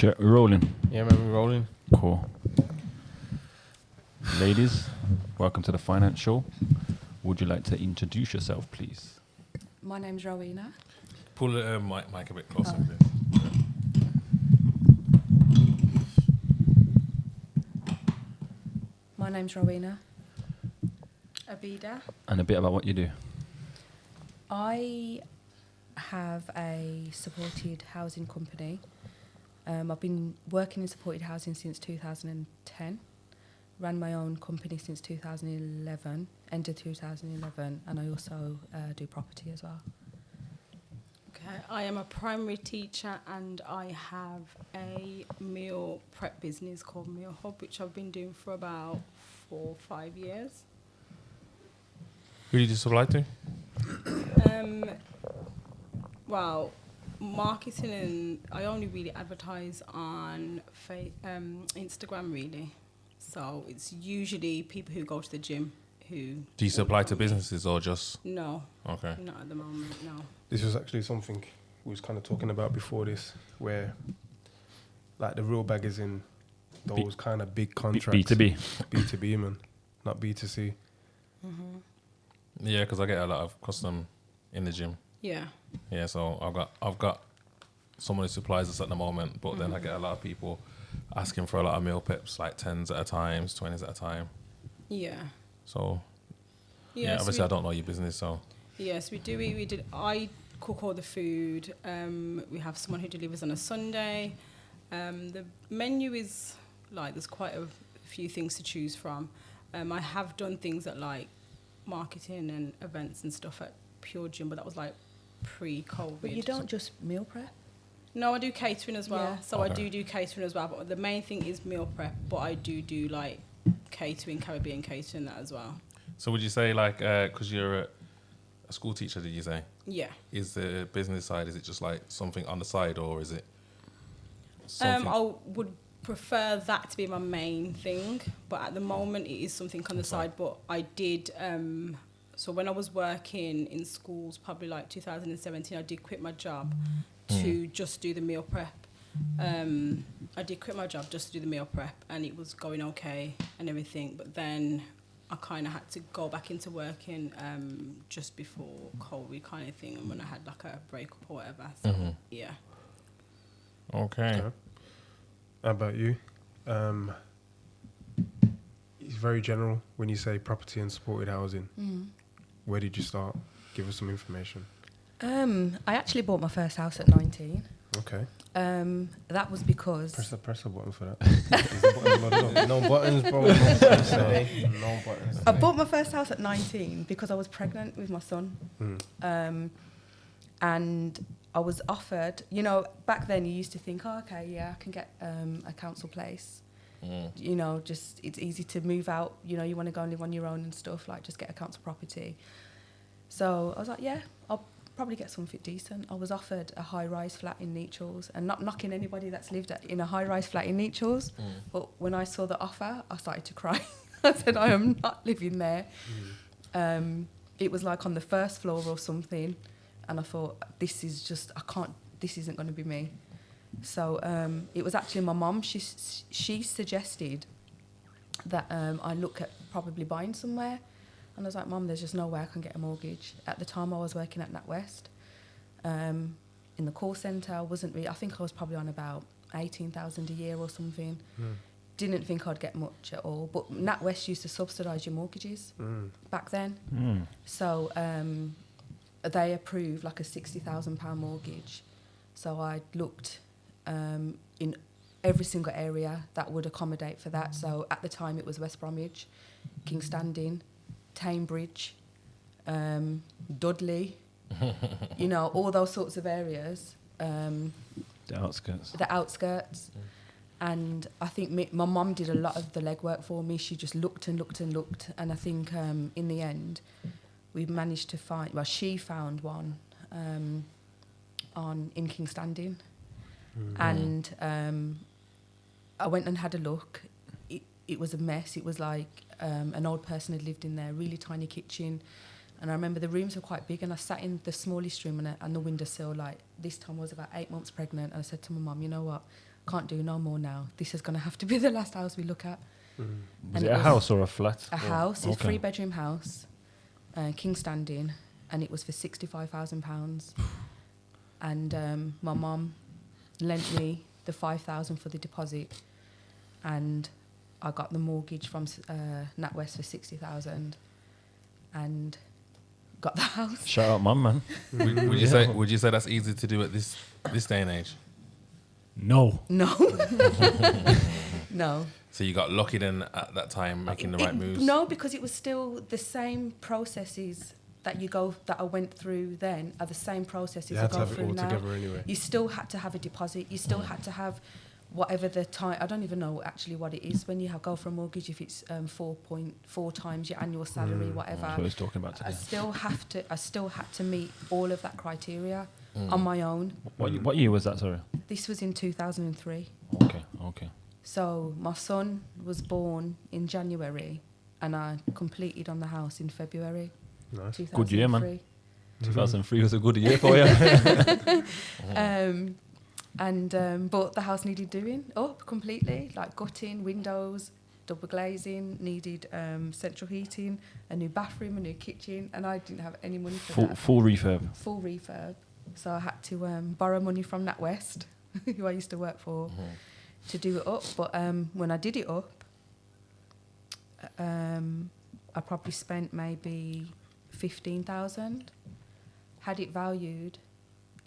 Check, we're rolling. Yeah, man, we're rolling. Cool. Ladies, welcome to the Finance Show. Would you like to introduce yourself, please? My name's Roweena. Pull the mic a bit closer, please. My name's Roweena. Beeda. And a bit about what you do. I have a supported housing company. I've been working in supported housing since 2010. Ran my own company since 2011, end of 2011, and I also do property as well. Okay, I am a primary teacher and I have a meal prep business called Meal Hub, which I've been doing for about 4 or 5 years. Who did you supply to? Well, marketing, and I only really advertise on Instagram, really. So it's usually people who go to the gym who... Do you supply to businesses or just... No. Okay. Not at the moment, no. This was actually something we was kind of talking about before this, where like the real bag is in those kind of big contracts. B2B. B2B, man, not B2C. Mm-hmm. Yeah, because I get a lot of custom in the gym. Yeah. Yeah, so I've got someone who supplies us at the moment, but then I get a lot of people asking for a lot of meal preps, like 10s at a time, 20s at a time. Yeah. So, Yes, obviously I don't know your business, so... Yes, we do. I cook all the food. We have someone who delivers on a Sunday. The menu is like there's quite a few things to choose from. I have done things at like marketing and events and stuff at Pure Gym, but that was like pre-COVID. But you don't just meal prep? No, I do catering as well. Yeah. So Okay. I do catering as well. But the main thing is meal prep. But I do like catering, Caribbean catering, that as well. So would you say, like, because you're a school teacher, did you say? Yeah. Is the business side, is it just like something on the side, or is it something? I would prefer that to be my main thing, but at the moment it is something on the side. But I did, so when I was working in schools, probably like 2017, I did quit my job to just do the meal prep. I did quit my job just to do the meal prep, and it was going okay and everything, but then I kind of had to go back into working just before COVID kind of thing, and when I had like a breakup or whatever. So, yeah. Okay. How about you? It's very general when you say property and supported housing. Where did you start? Give us some information. I actually bought my first house at 19. Okay. That was because... Press the button for that. Is the button loaded up? No buttons, bro. No buttons today. No buttons. I bought my first house at 19 because I was pregnant with my son. And I was offered, you know, back then you used to think, oh, okay, yeah, I can get a council place. You know, just it's easy to move out. You know, you want to go and live on your own and stuff, like just get a council property. So I was like, yeah, I'll probably get something decent. I was offered a high-rise flat in Nechells, and not knocking anybody that's lived in a high-rise flat in Nechells, but when I saw the offer, I started to cry. I said, I am not living there. It was like on the first floor or something, and I thought, this isn't going to be me. So it was actually my mum. She suggested that I look at probably buying somewhere. And I was like, Mum, there's just no way I can get a mortgage. At the time, I was working at NatWest in the call centre. I think I was probably on about 18,000 a year or something. Didn't think I'd get much at all. But NatWest used to subsidise your mortgages back then. So they approved like a £60,000 mortgage. So I looked in every single area that would accommodate for that. So at the time, it was West Bromwich, King's Standing, Cambridge, Dudley, you know, all those sorts of areas. The outskirts. The outskirts. And I think my mum did a lot of the legwork for me. She just looked and looked and looked. And I think in the end, we managed to find, well, she found one in King's Standing. And I went and had a look. It was a mess. It was like an old person had lived in there, really tiny kitchen. And I remember the rooms were quite big, and I sat in the smallest room and the windowsill. Like, this time I was about 8 months pregnant, and I said to my mum, you know what, can't do no more now. This is going to have to be the last house we look at. Was And it it a was house or a flat? A house, it's a Okay. 3-bedroom house, king standing, and it was for £65,000. And my mum lent me the £5,000 for the deposit, and I got the mortgage from NatWest for £60,000, and got the house. Shout out, mum, man. Would you say that's easy to do at this day and age? No. No, no. So you got lucky then at that time making the right moves? No, because it was still the same processes that I went through then are the same processes You I had to go have it through all now. together anyway. You still had to have a deposit. You still had to have whatever the time. I don't even know actually what it is when you go for a mortgage. If it's 4.4 times your annual salary, whatever. That's what I was talking about I today. still had to meet all of that criteria on my own. What year was that, sorry? This was in 2003. Okay. So my son was born in January, and I completed on the house in February. Nice. 2003. Good year, man. 2003 was a good year for you. But the house needed doing up completely, like gutting, windows, double glazing, needed central heating, a new bathroom, a new kitchen, and I didn't have any money for that. Full refurb. Full refurb. So I had to borrow money from NatWest, who I used to work for, to do it up. But when I did it up, I probably spent maybe 15,000. Had it valued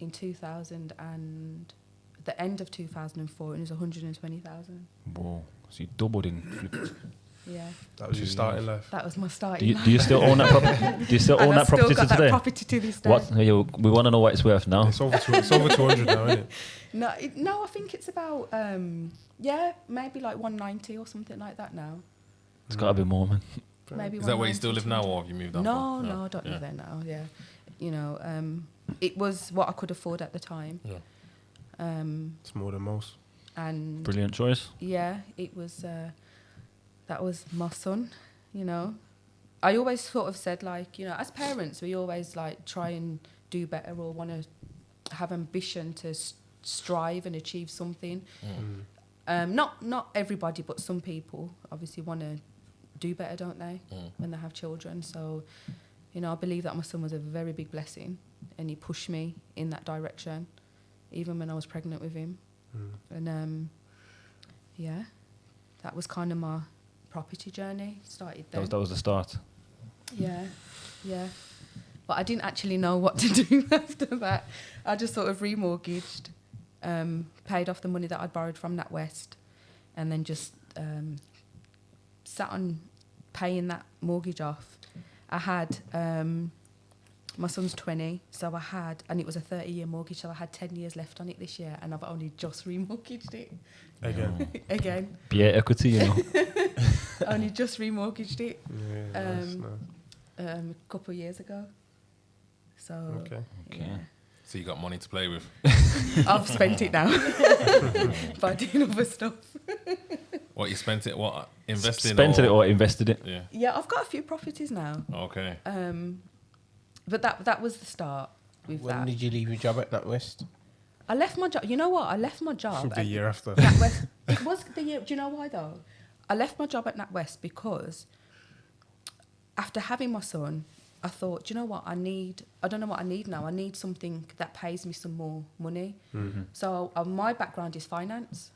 in 2000 and the end of 2004, it was 120,000. Whoa. So you doubled in flip. Yeah, That was your starting life. that was my starting. Do you still own that property? Do you still and own I that property still got to today? that property to this day. What? Hey, we want to know what it's worth now. It's over 200 now, isn't it? No, I think it's about maybe like 190 or something like that now. It's got to be more, man. Maybe Is that where you 190, still live now, or have you moved on? No, I don't live there now. Yeah, you know, it was what I could afford at the time. Yeah. It's more than most. And Brilliant choice. yeah, it was. That was my son. You know, I always sort of said, like, you know, as parents, we always like try and do better or want to have ambition to strive and achieve something. Not everybody, but some people obviously want to do better, don't they, when they have children? So, you know, I believe that my son was a very big blessing, and he pushed me in that direction, even when I was pregnant with him. And yeah, that was kind of my property journey. Started there. That was the start. Yeah. But I didn't actually know what to do after that. I just sort of remortgaged, paid off the money that I'd borrowed from NatWest, and then just sat on paying that mortgage off. I had, my son's 20, so I had, and it was a 30-year mortgage, so I had 10 years left on it this year, and I've only just remortgaged it. Again. Yeah, equity, you know. Only just remortgaged it. Yeah, nice. A couple of years ago. So Okay. yeah. So you got money to play with. I've spent it now by doing other stuff. What you spent it? What invested? Spent it or invested it? Yeah. Yeah, I've got a few properties now. Okay. But that was the start with When that. did you leave your job at NatWest? I left my job. You know what? I left my job The at year after. NatWest. It was the year. Do you know why though? I left my job at NatWest because after having my son, I thought, do you know what? I don't know what I need now. I need something that pays me some more money. So my background is finance.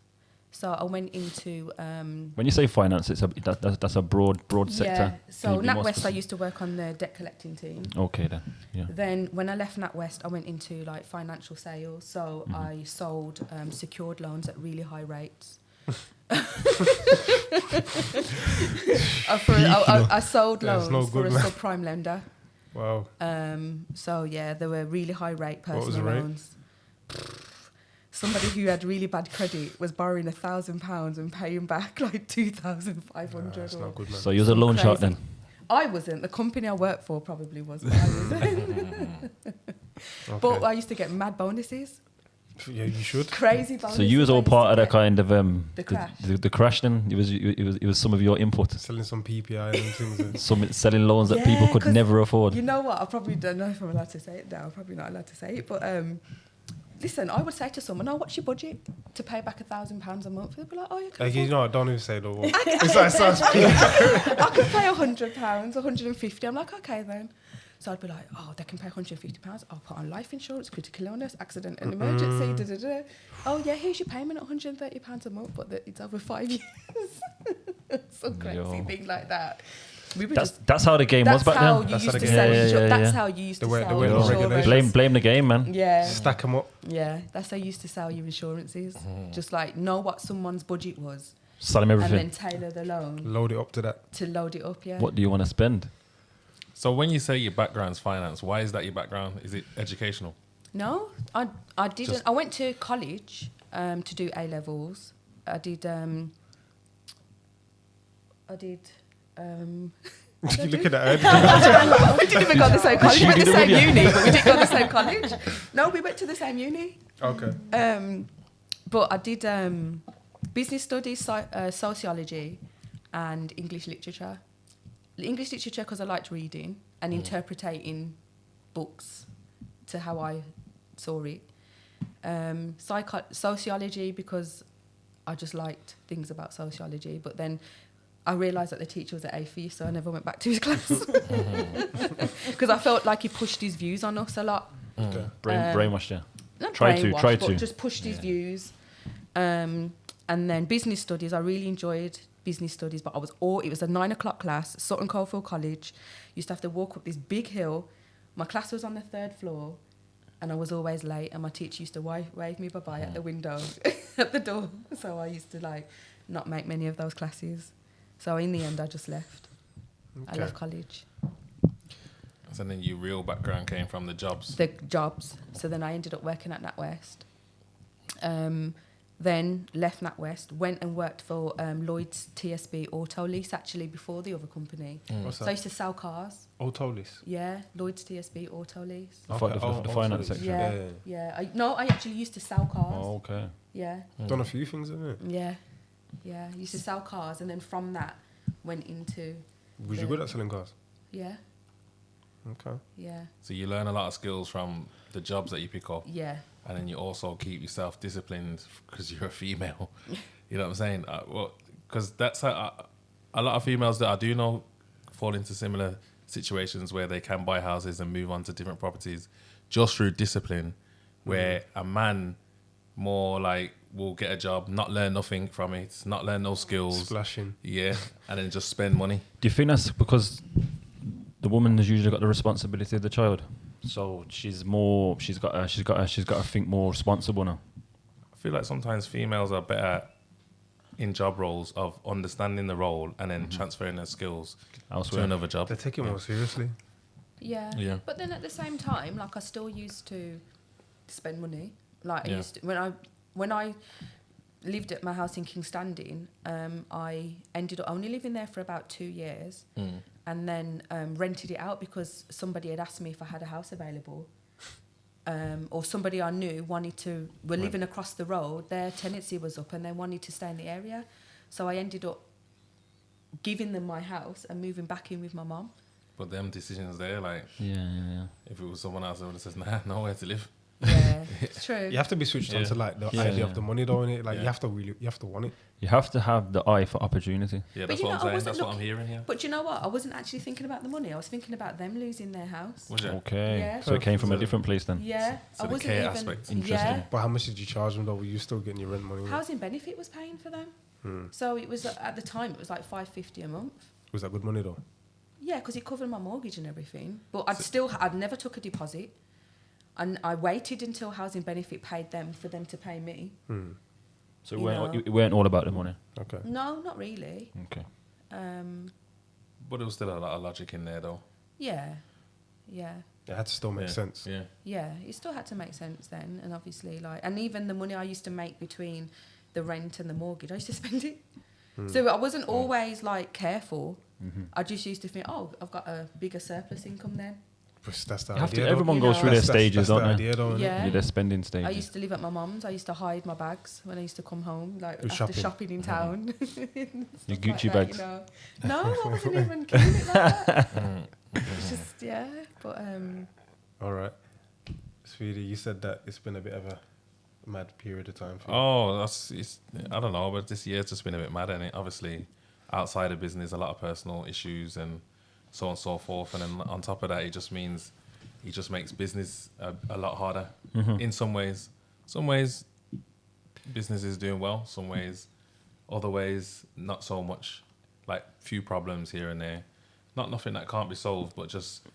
So I went into When you say finance, that's a broad sector. yeah. Can So you be more NatWest, I specific? used to work on the debt collecting team. Okay then. Yeah. Then when I left NatWest, I went into like financial sales. So I sold secured loans at really high rates. I sold That's loans no for good, a man. subprime lender. Wow. So yeah, there were really high rate What was personal the rate? loans. Somebody who had really bad credit was borrowing £1,000 and paying back like 2,500. That's not good, man. So you're a loan shark Crazy. then. I wasn't. The company I worked for probably was. But I wasn't. But I used to get mad bonuses, Yeah, you should. crazy bonuses. So you was I all used to part of the get. kind of The crash. the crash then. It was some of your input. Selling some PPI and things. Some selling loans that Yeah, people could 'cause never afford. You know what? I probably don't know if I'm allowed to say it now. I'm probably not allowed to say it. But listen, I would say to someone, "Oh, what's your budget to pay back £1,000 a month?" They'd be like, "Oh, you can." Like, you afford know, I don't even say the word. I could pay £100, 150. I'm like, okay then. So I'd be like, oh, they can pay £150. I'll put on life insurance, critical illness, accident and emergency. Da, da, da. Oh yeah, here's your payment, £130 a month, but it's over 5 years. Some crazy thing like that. We were That's how the game was back then. That's how you used to sell the insurance. Blame the game, man. Yeah. Stack them up. Yeah, that's how you used to sell your insurances. Just like know what someone's budget was. Sell him everything. And then tailor the loan. Load it up to that. To load it up, yeah. What do you want to spend? So when you say your background's finance, why is that your background? Is it educational? No, I didn't. I went to college to do A levels. I did. You looking at her? We didn't even go to the same college. We went to the same uni, but we didn't go to the same college. No, we went to the same uni. Okay. But I did business studies, sociology, and English literature. English literature because I liked reading and interpreting books to how I saw it. Sociology because I just liked things about sociology. But then I realised that the teacher was an atheist, so I never went back to his class because I felt like he pushed his views on us a lot. Okay. Brainwashed, yeah. Not Try brainwashed, to. but just pushed his views. And then business studies, I really enjoyed business studies, but it was a 9 o'clock class, Sutton Coldfield College. Used to have to walk up this big hill. My class was on the 3rd floor, and I was always late, and my teacher used to wave me bye-bye at the window, at the door. So I used to not make many of those classes. So in the end, I just left. Okay. I left college. So then your real background came from the jobs? The jobs. So then I ended up working at NatWest. Then left NatWest, went and worked for Lloyd's TSB Auto Lease, actually, before the other company. What's so that? I used to sell cars. Auto lease? Yeah, Lloyd's TSB Auto Lease. The finance section. Yeah. I actually used to sell cars. Oh, okay. Yeah. Done a few things, haven't it? Yeah. I used to sell cars, and then from that, went into... Was you good at selling cars? Yeah. Okay. Yeah. So you learn a lot of skills from the jobs that you pick up. Yeah. And then you also keep yourself disciplined because you're a female. You know what I'm saying? Because that's a lot of females that I do know fall into similar situations where they can buy houses and move on to different properties just through discipline, where a man more will get a job, not learn nothing from it, not learn no skills. Splashing. Yeah. And then just spend money. Do you think that's because the woman has usually got the responsibility of the child? So she's got to think more responsible now. I feel like sometimes females are better in job roles of understanding the role and then transferring their skills elsewhere to another job. They take it more seriously. Yeah. But then at the same time, I still used to spend money. I used to, when I lived at my house in King's Standing, I ended up only living there for about 2 years. And then rented it out because somebody had asked me if I had a house available. Or somebody I knew were living across the road, their tenancy was up and they wanted to stay in the area. So I ended up giving them my house and moving back in with my mum. But them decisions there, Yeah. if it was someone else, I would have said, nah, nowhere to live. Yeah, it's true. You have to be switched on to the idea of the money, though, innit? You have to want it. You have to have the eye for opportunity. Yeah, that's what I'm saying. That's what I'm hearing here. But you know what? I wasn't actually thinking about the money. I was thinking about them losing their house. Was it? Okay. Yeah. So it came from a different place then. Yeah. So I the wasn't care even... aspect. Interesting. Yeah. But how much did you charge them, though? Were you still getting your rent money? Housing benefit was paying for them. So it was, at the time, it was $550 a month. Was that good money, though? Yeah, because it covered my mortgage and everything. But I'd never took a deposit. And I waited until housing benefit paid them for them to pay me. So it weren't all about the money. Okay. No, not really. Okay. But there was still a lot of logic in there, though. Yeah. It had to still make sense. Yeah. Yeah, it still had to make sense then. And obviously, and even the money I used to make between the rent and the mortgage, I used to spend it. So I wasn't always careful. I just used to think, I've got a bigger surplus income then. That's the You have idea, to, everyone goes through their stages, that's don't the they? idea, though, Yeah. Yeah, their spending stages. I used to live at my mum's. I used to hide my bags when I used to come home, after shopping. shopping in town. Your Gucci bags. No, I wasn't even keeping it like that. It's just, but... All right. Sweetie, you said that it's been a bit of a mad period of time for you. Oh, I don't know, but this year's just been a bit mad, innit? Obviously, outside of business, a lot of personal issues and so on and so forth. And then on top of that, it just means he just makes business a lot harder in some ways. Some ways, business is doing well. Some ways, other ways, not so much. Like few problems here and there. Not nothing that can't be solved, but just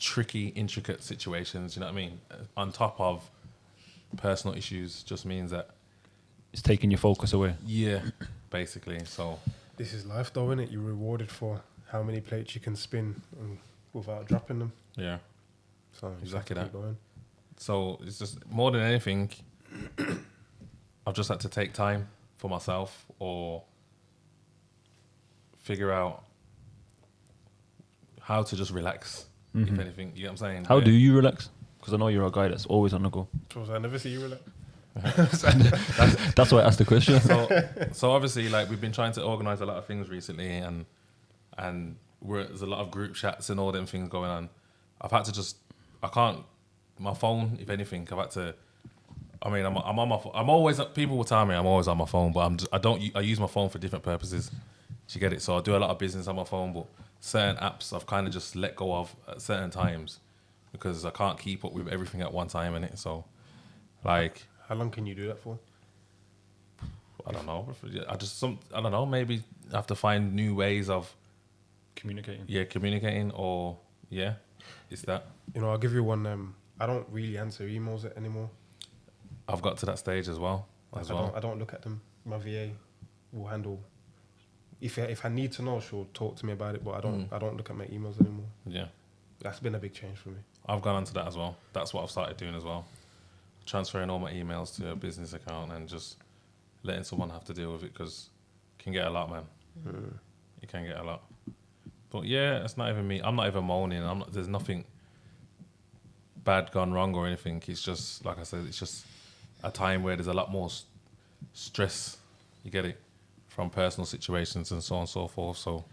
tricky, intricate situations. You know what I mean? On top of personal issues, just means that It's taking your focus away. yeah, basically. So This is life, though, innit? You're rewarded for how many plates you can spin without dropping them. yeah. So you just Exactly have to that. keep going. So it's just more than anything, I've just had to take time for myself or figure out how to just relax, if anything. You know what I'm saying? How do you relax? Because I know you're a guy that's always on the go. So I never see you relax. That's why I asked the question. So obviously, like we've been trying to organize a lot of things recently, and there's a lot of group chats and all them things going on. I've had to I can't. My phone, if anything, I've had to. I mean, I'm on my. I'm always. People will tell me I'm always on my phone, but I use my phone for different purposes. Do you get it? So I do a lot of business on my phone, but certain apps I've kind of just let go of at certain times because I can't keep up with everything at one time in it. So, like, How long can you do that for? I don't know. I don't know. Maybe I have to find new ways of communicating, or it's that. You know, I'll give you one. I don't really answer emails anymore. I've got to that stage as well. I don't look at them. My VA will handle. If I need to know, she'll talk to me about it. But I don't look at my emails anymore. Yeah, That's been a big change for me. I've gone onto that as well. That's what I've started doing as well. Transferring all my emails to a business account and just letting someone have to deal with it because it can get a lot, man. It can get a lot. But yeah, it's not even me. I'm not even moaning. There's nothing bad gone wrong or anything. It's just, like I said, it's just a time where there's a lot more stress. You get it? From personal situations and so on and so forth. So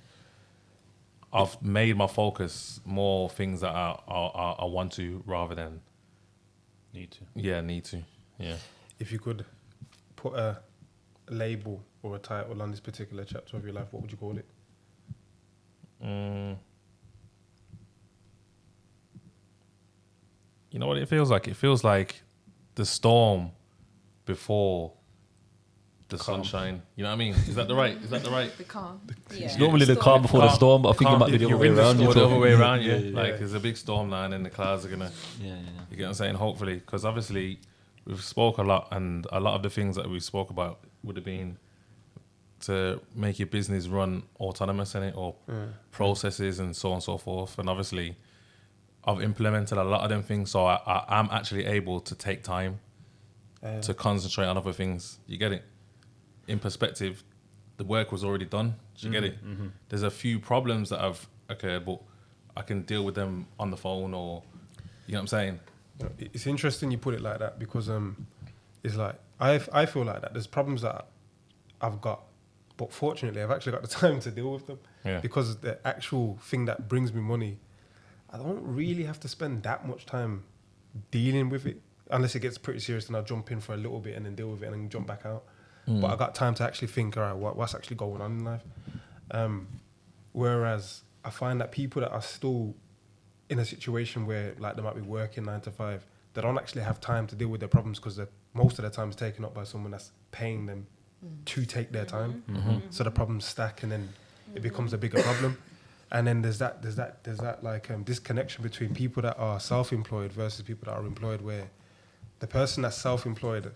I've made my focus more things that I want to rather than Need to. need to. Yeah. If you could put a label or a title on this particular chapter of your life, what would you call it? You know what it feels like? It feels like the storm before the sunshine. You know what I mean? Is that the right? The calm. Yeah. It's normally the calm before the storm, but I think it might be the other way around. Or the other way around, yeah. Yeah. Like there's a big storm now and then the clouds are gonna, Yeah. you get what I'm saying? Hopefully, because obviously we've spoke a lot and a lot of the things that we spoke about would have been to make your business run autonomous in it or processes and so on and so forth. And obviously I've implemented a lot of them things, so I'm actually able to take time to concentrate on other things. You get it? In perspective, the work was already done. Do you get it? Mm-hmm. There's a few problems that have occurred, but I can deal with them on the phone or, you know what I'm saying? You know, it's interesting you put it like that because it's like I feel like that. There's problems that I've got, but fortunately I've actually got the time to deal with them because the actual thing that brings me money, I don't really have to spend that much time dealing with it unless it gets pretty serious. And I'll jump in for a little bit and then deal with it and then jump back out. But I got time to actually think, all right, what's actually going on in life? Whereas I find that people that are still in a situation where like they might be working 9 to 5, they don't actually have time to deal with their problems because most of their time is taken up by someone that's paying them to take their time. So the problems stack and then it becomes a bigger problem. And then there's that like disconnection between people that are self-employed versus people that are employed, where the person that's self-employed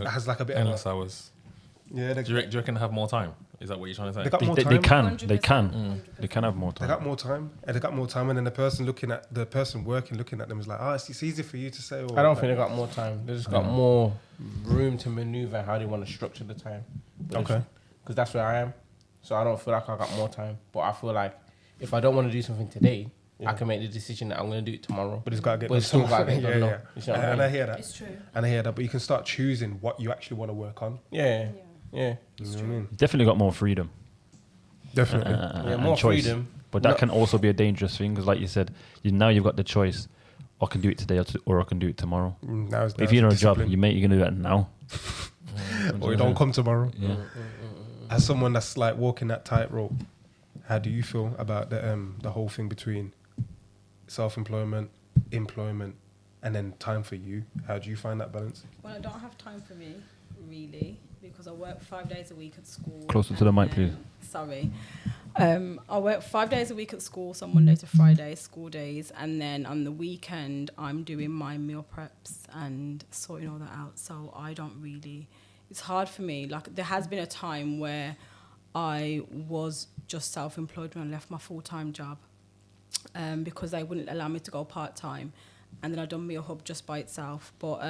has like a bit endless of hours. Yeah, Do you reckon they have more time? Is that what you're trying to say? they got more They time. They can have more They time. got more time, and they got more time, and then the person working looking at them is like, it's easy for you to say. Or I don't like, think they got more time. They just got more room to maneuver how they want to structure the time. Okay. Because that's where I am. So I don't feel like I got more time. But I feel like if I don't want to do something today, I can make the decision that I'm going to do it tomorrow. But it's got to get But it's still got to get done. yeah. You see what I mean? And I hear that. It's true. And I hear that, but you can start choosing what you actually want to work on. Yeah. You know what I mean? Definitely got more freedom. Definitely. Yeah, and more choice. freedom. But that can also be a dangerous thing because, like you said, now you've got the choice I can do it today or I can do it tomorrow. If you're in a job, you're going to do it now. Or you don't come tomorrow. Yeah. As someone that's like walking that tightrope, how do you feel about the whole thing between self-employment, employment, and then time for you? How do you find that balance? Well, I don't have time for me, really, because I work 5 days a week at school. Closer to the mic, please. Sorry. I work 5 days a week at school, so Monday to Friday, school days, and then on the weekend, I'm doing my meal preps and sorting all that out. So I don't really, it's hard for me. Like, there has been a time where I was just self-employed when I left my full-time job, because they wouldn't allow me to go part-time. And then I done Meal Hub just by itself. But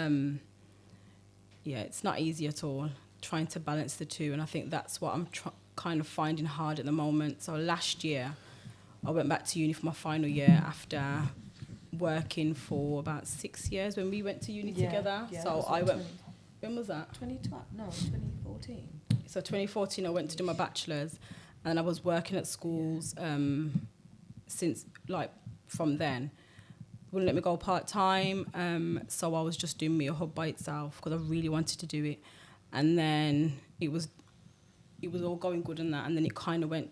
yeah, it's not easy at all, trying to balance the two. And I think that's what I'm kind of finding hard at the moment. So last year, I went back to uni for my final year after working for about 6 years when we went to uni together. Yeah, so I went, when was that? 2012? No, 2014. So 2014, I went to do my bachelor's, and I was working at schools since, like, from then. Wouldn't let me go part-time, so I was just doing Meal Hub by itself because I really wanted to do it. And then it was all going good and that, and then it kind of went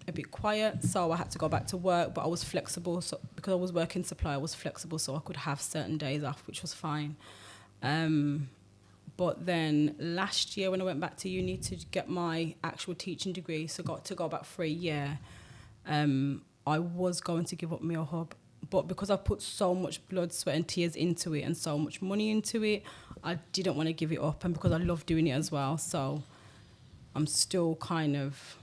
a bit quiet, so I had to go back to work, but I was flexible, so because I was working supply, I was flexible, so I could have certain days off, which was fine. But then last year when I went back to uni to get my actual teaching degree, so got to go back for a year, I was going to give up Meal Hub. But because I put so much blood, sweat and tears into it and so much money into it, I didn't want to give it up. And because I love doing it as well, so I'm still kind of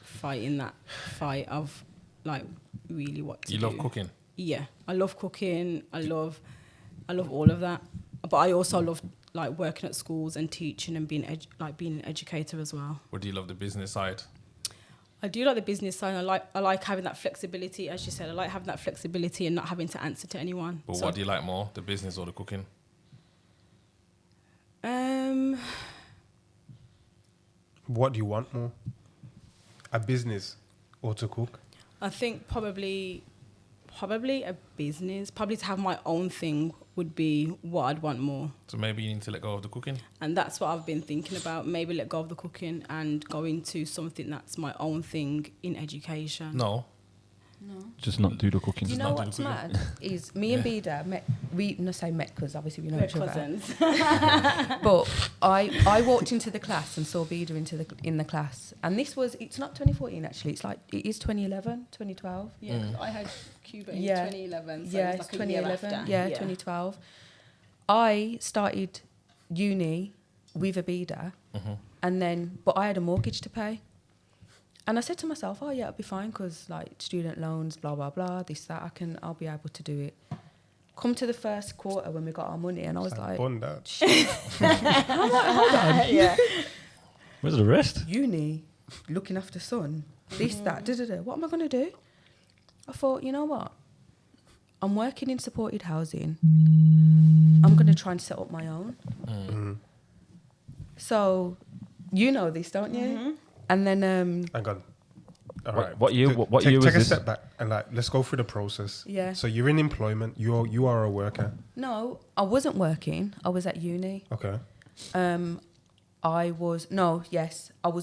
fighting that fight of, like, really what to do. You love cooking? Yeah, I love cooking. I love all of that. But I also love, like, working at schools and teaching and being being an educator as well. Or do you love the business side? I do like the business side. I like having that flexibility, as you said. I like having that flexibility and not having to answer to anyone. But what do you like more, the business or the cooking? What do you want more? A business or to cook? I think probably a business. Probably to have my own thing would be what I'd want more. So maybe you need to let go of the cooking? And that's what I've been thinking about. Maybe let go of the cooking and go into something that's my own thing in education. No. Just not do the cooking. You know what's mad is me and Beeda met. We not say met because obviously we know each other. Cousins. But I walked into the class and saw Beeda in the class, and it's not 2014 actually. It is 2011, 2012. Yeah, 'cause I had Cuba in Yeah. 2011. So Yeah, it was it's like a year 2011. after. Yeah, 2012. I started uni with a Beeda, and then but I had a mortgage to pay. And I said to myself, oh yeah, it'll be fine because like student loans, blah, blah, blah, this, that, I'll be able to do it. Come to the first quarter when we got our money and I was like, Bun that. hold on. Yeah. Where's the rest? Uni, looking after son, this, that, da-da-da. What am I going to do? I thought, you know what? I'm working in supported housing. I'm going to try and set up my own. So, you know this, don't you? And then Hang on. All right. What year was Take a this? step back and like let's go through the process. Yeah. So you're in employment. You are a worker. no, I wasn't working. I was at uni. Okay. I was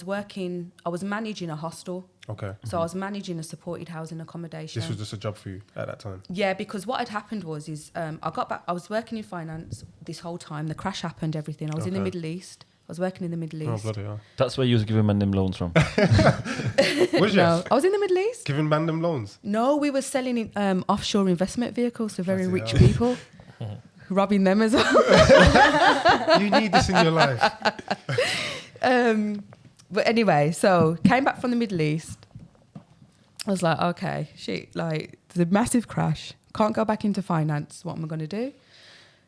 working. I was managing a hostel. Okay. So I was managing a supported housing accommodation. This was just a job for you at that time. Yeah, because what had happened was I got back. I was working in finance this whole time. The crash happened. Everything. I was in the Okay. Middle East. I was working in the Middle Oh East. bloody hell! That's where you was giving man them loans from. Was you No, I was in the Middle East. giving random loans? No, we were selling offshore investment vehicles to very Bloody rich hell. people, robbing them as well. You need this in your life. But anyway, so came back from the Middle East. I was like, okay, shit, like the massive crash. Can't go back into finance. What am I going to do?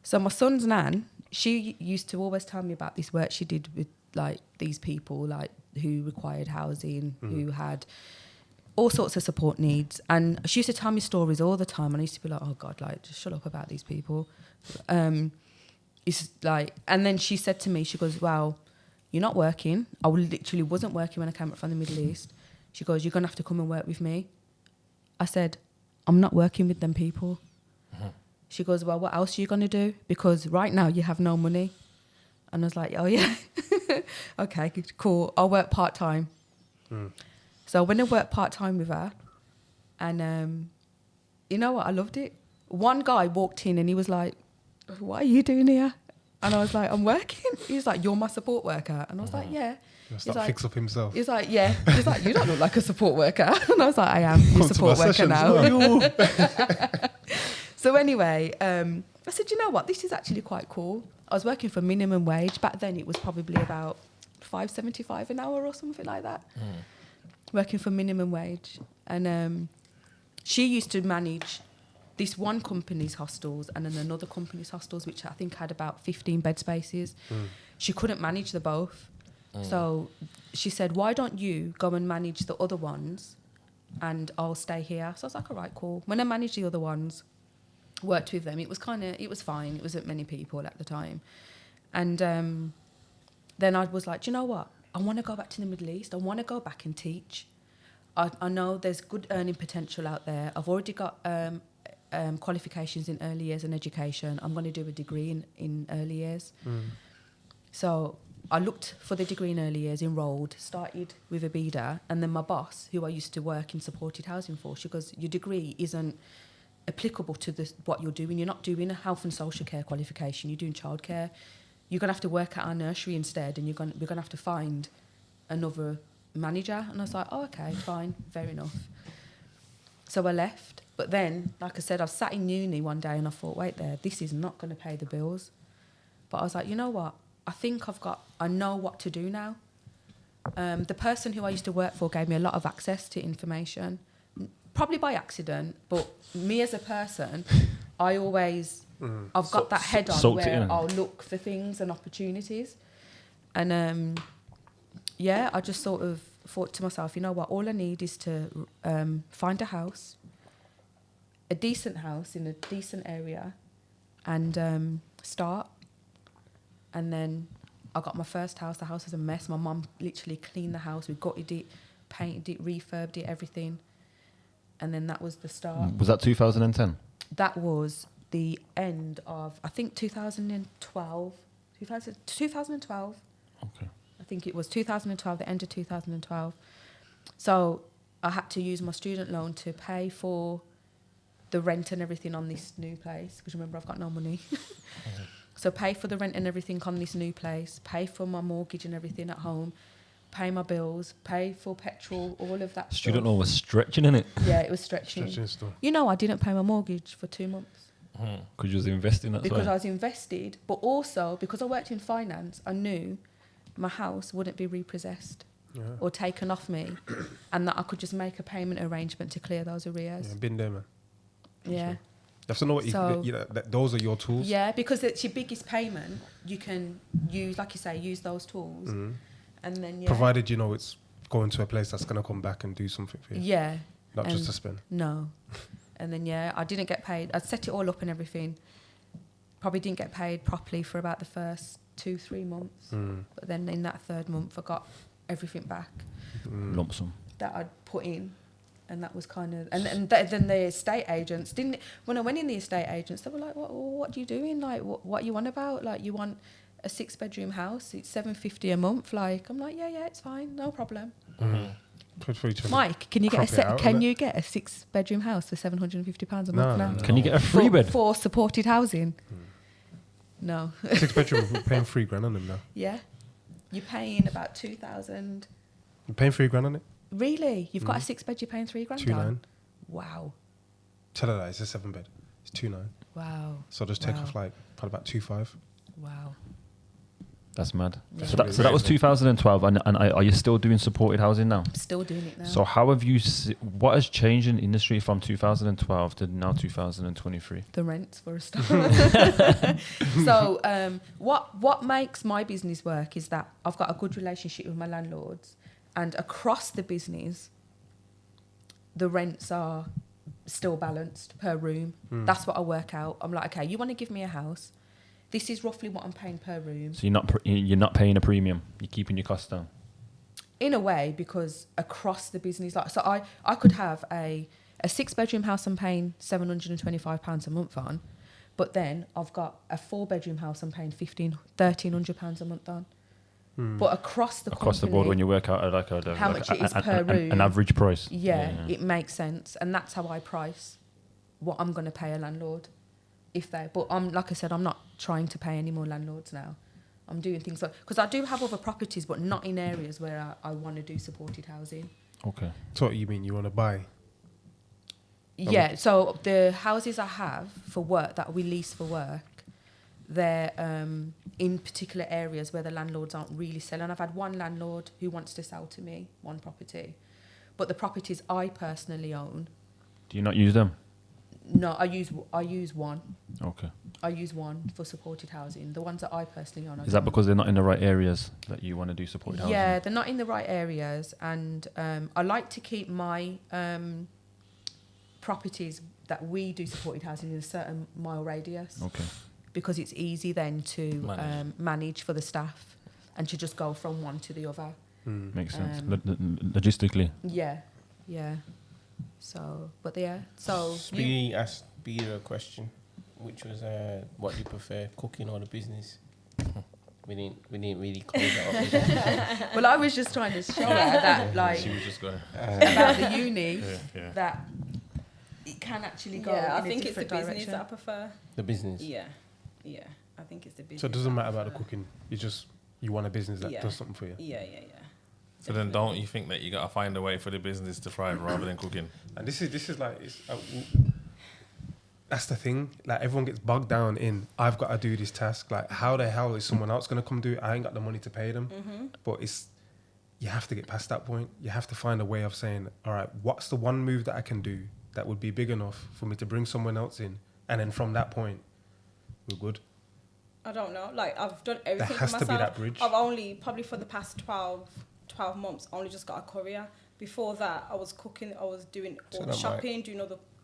So my son's nan, she used to always tell me about this work she did with like these people, like who required housing, who had all sorts of support needs. And she used to tell me stories all the time. And I used to be like, oh God, like just shut up about these people. It's like, and then she said to me, she goes, well, you're not working. I literally wasn't working when I came back from the Middle East. She goes, you're going to have to come and work with me. I said, I'm not working with them people. She goes, well, what else are you going to do? Because right now you have no money. And I was like, oh, yeah. Okay, cool. I'll work part-time. So when I worked part-time with her, and you know what? I loved it. One guy walked in and he was like, what are you doing here? And I was like, I'm working. He's like, you're my support worker. And I was like, yeah. He's He's like, fix up himself. He's like, yeah. He's like, you don't look like a support worker. And I was like, I am your Come to support my worker sessions. now. So anyway, I said, you know what? This is actually quite cool. I was working for minimum wage. Back then it was probably about $5.75 an hour or something like that. Working for minimum wage. And she used to manage this one company's hostels and then another company's hostels, which I think had about 15 bed spaces. She couldn't manage the both. So she said, why don't you go and manage the other ones and I'll stay here? So I was like, all right, cool. When I managed the other ones, worked with them, it was fine. It wasn't many people at the time. And then I was like, do you know what? I want to go back to the Middle East. I want to go back and teach. I know there's good earning potential out there. I've already got qualifications in early years and education. I'm going to do a degree in early years. So I looked for the degree in early years, enrolled, started with a Beeda, and then my boss, who I used to work in supported housing for, she goes, your degree isn't applicable to what you're doing. You're not doing a health and social care qualification. You're doing childcare. You're going to have to work at our nursery instead, and we're going to have to find another manager. And I was like, oh, okay, fine, fair enough. So I left. But then, like I said, I sat in uni one day and I thought, wait there, this is not going to pay the bills. But I was like, you know what? I think I know what to do now. The person who I used to work for gave me a lot of access to information, probably by accident, but me as a person, I always, I've got that head on where I'll look for things and opportunities. And yeah, I just sort of thought to myself, you know what, all I need is to find a house, a decent house in a decent area, and start. And then I got my first house. The house was a mess. My mum literally cleaned the house. We gutted it, painted it, refurbed it, everything. And then that was the start. Was that 2010? That was the end of, I think, 2012. 2012. Okay. I think it was 2012, the end of 2012. So I had to use my student loan to pay for the rent and everything on this new place. Because remember, I've got no money. So pay for the rent and everything on this new place, pay for my mortgage and everything at home, pay my bills, pay for petrol, all of that Student stuff. loan was stretching, innit? Yeah, it was stretching. Stuff. You know, I didn't pay my mortgage for 2 months. Because you was investing, that's Because why. I was invested, but also because I worked in finance, I knew my house wouldn't be repossessed or taken off me, and that I could just make a payment arrangement to clear those arrears. Yeah, been there, man. Yeah. Sure. You have to know what those are your tools. Yeah, because it's your biggest payment. You can use, like you say, use those tools, and then Provided you know it's going to a place that's going to come back and do something for you. Yeah. Not just to spend. No. And then I didn't get paid. I'd set it all up and everything. Probably didn't get paid properly for about the first 2-3 months. But then in that third month, I got everything back Lump sum. that I'd put in. And that was kind of, then the estate agents when I went in the estate agents, they were like, what are you doing? Like, what you want about? Like, you want a 6-bedroom house? It's $750 a month. Like, I'm like, yeah, it's fine, no problem. Mike, can you get a 6-bedroom house for £750 a month now? No. Can you get a free bed? For supported housing? No. 6-bedroom, we're paying $3,000 on them now. Yeah. You're paying about 2,000. You're paying $3,000 on it? Really? You've got a 6-bed, you're paying $3,000? 2,900. Wow. Tell her that it's a 7-bed. It's 2,900. Wow. So just take off like probably about 2,500. Wow. That's mad. Yeah. So that was 2012, and are you still doing supported housing now? I'm still doing it now. So how have you? What has changed in industry from 2012 to now 2023? The rents, for a start. So what makes my business work is that I've got a good relationship with my landlords, and across the business, the rents are still balanced per room. That's what I work out. I'm like, okay, you want to give me a house? This is roughly what I'm paying per room. So you're not paying a premium. You're keeping your costs down. In a way, because across the business, like, so I could have a 6-bedroom house I'm paying £725 a month on, But then I've got a 4-bedroom house I'm paying £1,300 a month on. But across the board, when you work out how much it is per room, an average price. Yeah, it makes sense, and that's how I price what I'm going to pay a landlord. But like I said, I'm not trying to pay any more landlords now. I'm doing things like, because I do have other properties, but not in areas where I want to do supported housing. Okay. So what you mean you want to buy? Yeah, so the houses I have for work that we lease for work, they're in particular areas where the landlords aren't really selling. I've had one landlord who wants to sell to me one property, but the properties I personally own. Do you not use them? No, I use one. Okay. I use one for supported housing. The ones that I personally own. Is that because they're not in the right areas that you want to do supported housing? Yeah, they're not in the right areas, and I like to keep my properties that we do supported housing in a certain mile radius. Okay. Because it's easy then to manage for the staff and to just go from one to the other. Makes sense. Logistically. Yeah. So, but yeah. So Speedy asked Beeda a question, which was, what do you prefer, cooking or the business? We didn't really close that up. well, I was just trying to show her that, like, She was just going. about the uni, Yeah. that it can actually go Yeah, I in a think it's the different business direction. that I prefer. The business. Yeah, I think it's the business. So it doesn't that I matter about the prefer. cooking. You want a business that Yeah. does something for you. Yeah. So then, don't you think that you gotta find a way for the business to thrive rather than cooking? And this is like that's the thing. Like everyone gets bogged down in I've got to do this task. Like how the hell is someone else gonna come do it? I ain't got the money to pay them. But you have to get past that point. You have to find a way of saying, all right, what's the one move that I can do that would be big enough for me to bring someone else in, and then from that point, we're good. I don't know. Like I've done everything has for to be myself. that bridge. I've only probably for the past 12 months only just got a courier. Before that, I was cooking. I was doing all the shopping.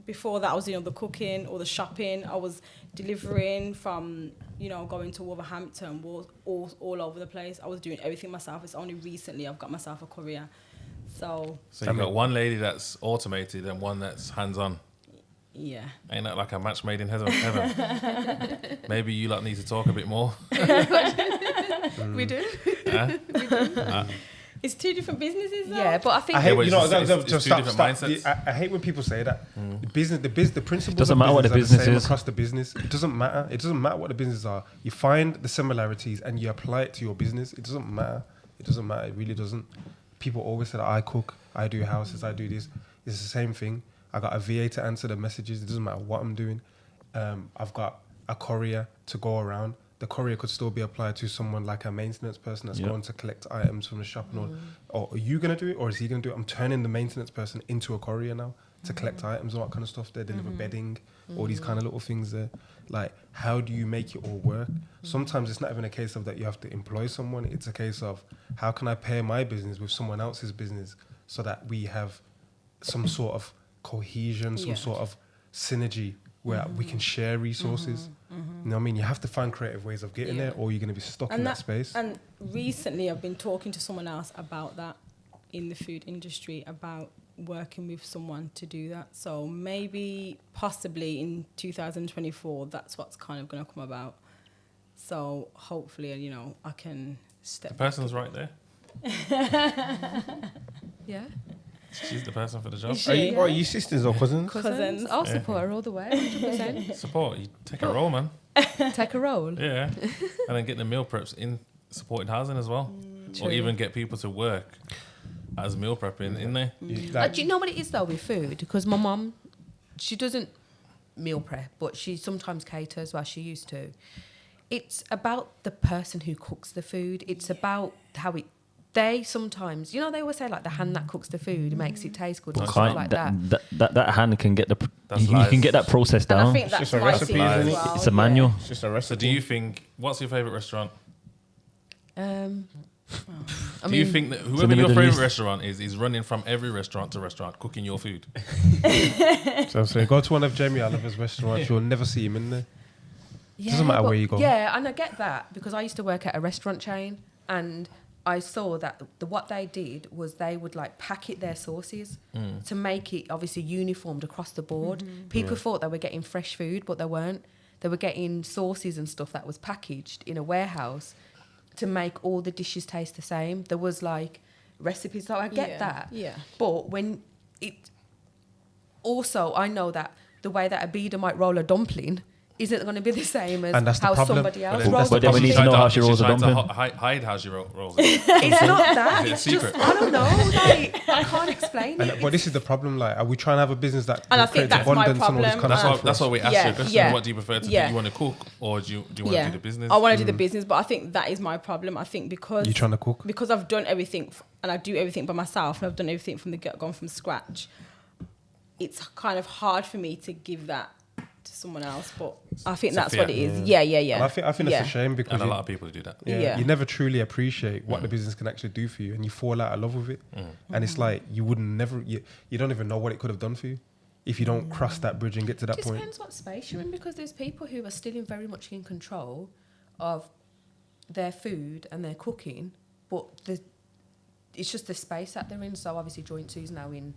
Before that, I was doing all the cooking, all the shopping. I was delivering from going to Wolverhampton, all over the place. I was doing everything myself. It's only recently I've got myself a courier. So you've got one lady that's automated and one that's hands-on. Yeah. Ain't that like a match made in heaven? Maybe you lot need to talk a bit more. We do. It's two different businesses, though. Yeah, but I think I hate it's two different stop. mindsets. I hate when people say that. The principles Doesn't of matter what the business are business same is. across the business. It doesn't matter. It doesn't matter what the businesses are. You find the similarities and you apply it to your business. It doesn't matter. It really doesn't. People always say that I cook, I do houses, I do this. It's the same thing. I got a VA to answer the messages. It doesn't matter what I'm doing. I've got a courier to go around. The courier could still be applied to someone like a maintenance person that's going to collect items from the shop. Or are you going to do it or is he going to do it? I'm turning the maintenance person into a courier now to collect items and all that kind of stuff. They deliver bedding, all these kind of little things there. Like, how do you make it all work? Sometimes it's not even a case of that you have to employ someone. It's a case of how can I pair my business with someone else's business so that we have some sort of cohesion, some sort of synergy where we can share resources. You know what I mean? You have to find creative ways of getting there or you're going to be stuck in that space. And recently I've been talking to someone else about that in the food industry, about working with someone to do that. So maybe, possibly in 2024, that's what's kind of going to come about. So hopefully, I can step The person's right there. yeah. She's the person for the job. Are you sisters or cousins? Cousins. I'll support her all the way, 100%. Support. You take a role, man. Take a role. Yeah. And then get the meal preps in supported housing as well. True. Or even get people to work as meal prepping in there. Do you know what it is though with food? Because my mum, she doesn't meal prep, but she sometimes caters. Well, she used to. It's about the person who cooks the food. It's about how it. They sometimes, they always say like the hand that cooks the food makes it taste good and stuff like that. That hand can get That's you lies. can get that process And I down. think that's just a my recipe, thing as isn't it? well. It's a manual. It's just a recipe. So do you think, what's your favourite restaurant? I Do you mean, think that in whoever the your Middle favourite East. restaurant is running from every restaurant to restaurant cooking your food? So I'm saying, go to one of Jamie Oliver's restaurants, you'll never see him in there. Doesn't matter but- where you go. Yeah, and I get that because I used to work at a restaurant chain and I saw that what they did was they would like packet their sauces to make it obviously uniformed across the board. People thought they were getting fresh food, but they weren't. they were getting sauces and stuff that was packaged in a warehouse to make all the dishes taste the same. There was like recipes, so I get that. Yeah. But when it also, I know that the way that a Beeda might roll a dumpling isn't going to be the same And as that's the how problem. somebody else But rolls then a we need to dumpling. know how she rolls a She's trying dumpling. to hide how she rolls it. It's not that. Is it a It's just, secret? I don't know. Like, I can't explain it. But this is the problem. Like, are we trying to have a business that And I think creates that's my abundance and all this problem. kind of stuff? That's why we asked Yeah, you a question. yeah, What do you prefer to do? yeah. You want to cook or do you want to do the business? I want to do the business, but I think that is my problem. I think because You trying to cook? because I've done everything and I do everything by myself and I've done everything from the get gone from scratch. It's kind of hard for me to give that to someone else, but I think that's what it is. Yeah. And I think yeah. that's a shame because And a you, lot of people do that. Yeah. you never truly appreciate what the business can actually do for you, and you fall out of love with it. And it's like you don't even know what it could have done for you if you don't cross that bridge and get to that It point. depends what space you're in, because there's people who are still very much in control of their food and their cooking, but it's just the space that they're in. So obviously Joint 2's now in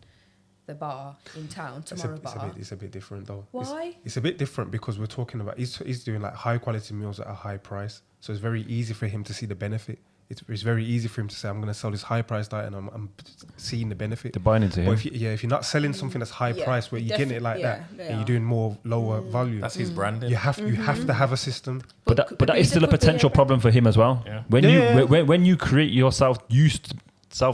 the bar in town, Tomorrow Bar. It's a bit different though. Why? It's a bit different because we're talking about he's doing like high quality meals at a high price, so it's very easy for him to see the benefit. It's very easy for him to say, I'm going to sell this high priced item and I'm seeing the benefit. They're buying into But him. if you're not selling something that's high Yeah, price where you're getting it like that they and you're are. doing more lower value, That's his branding. you have to have a system. But that is still a potential problem for him as well. Yeah. When you create yourself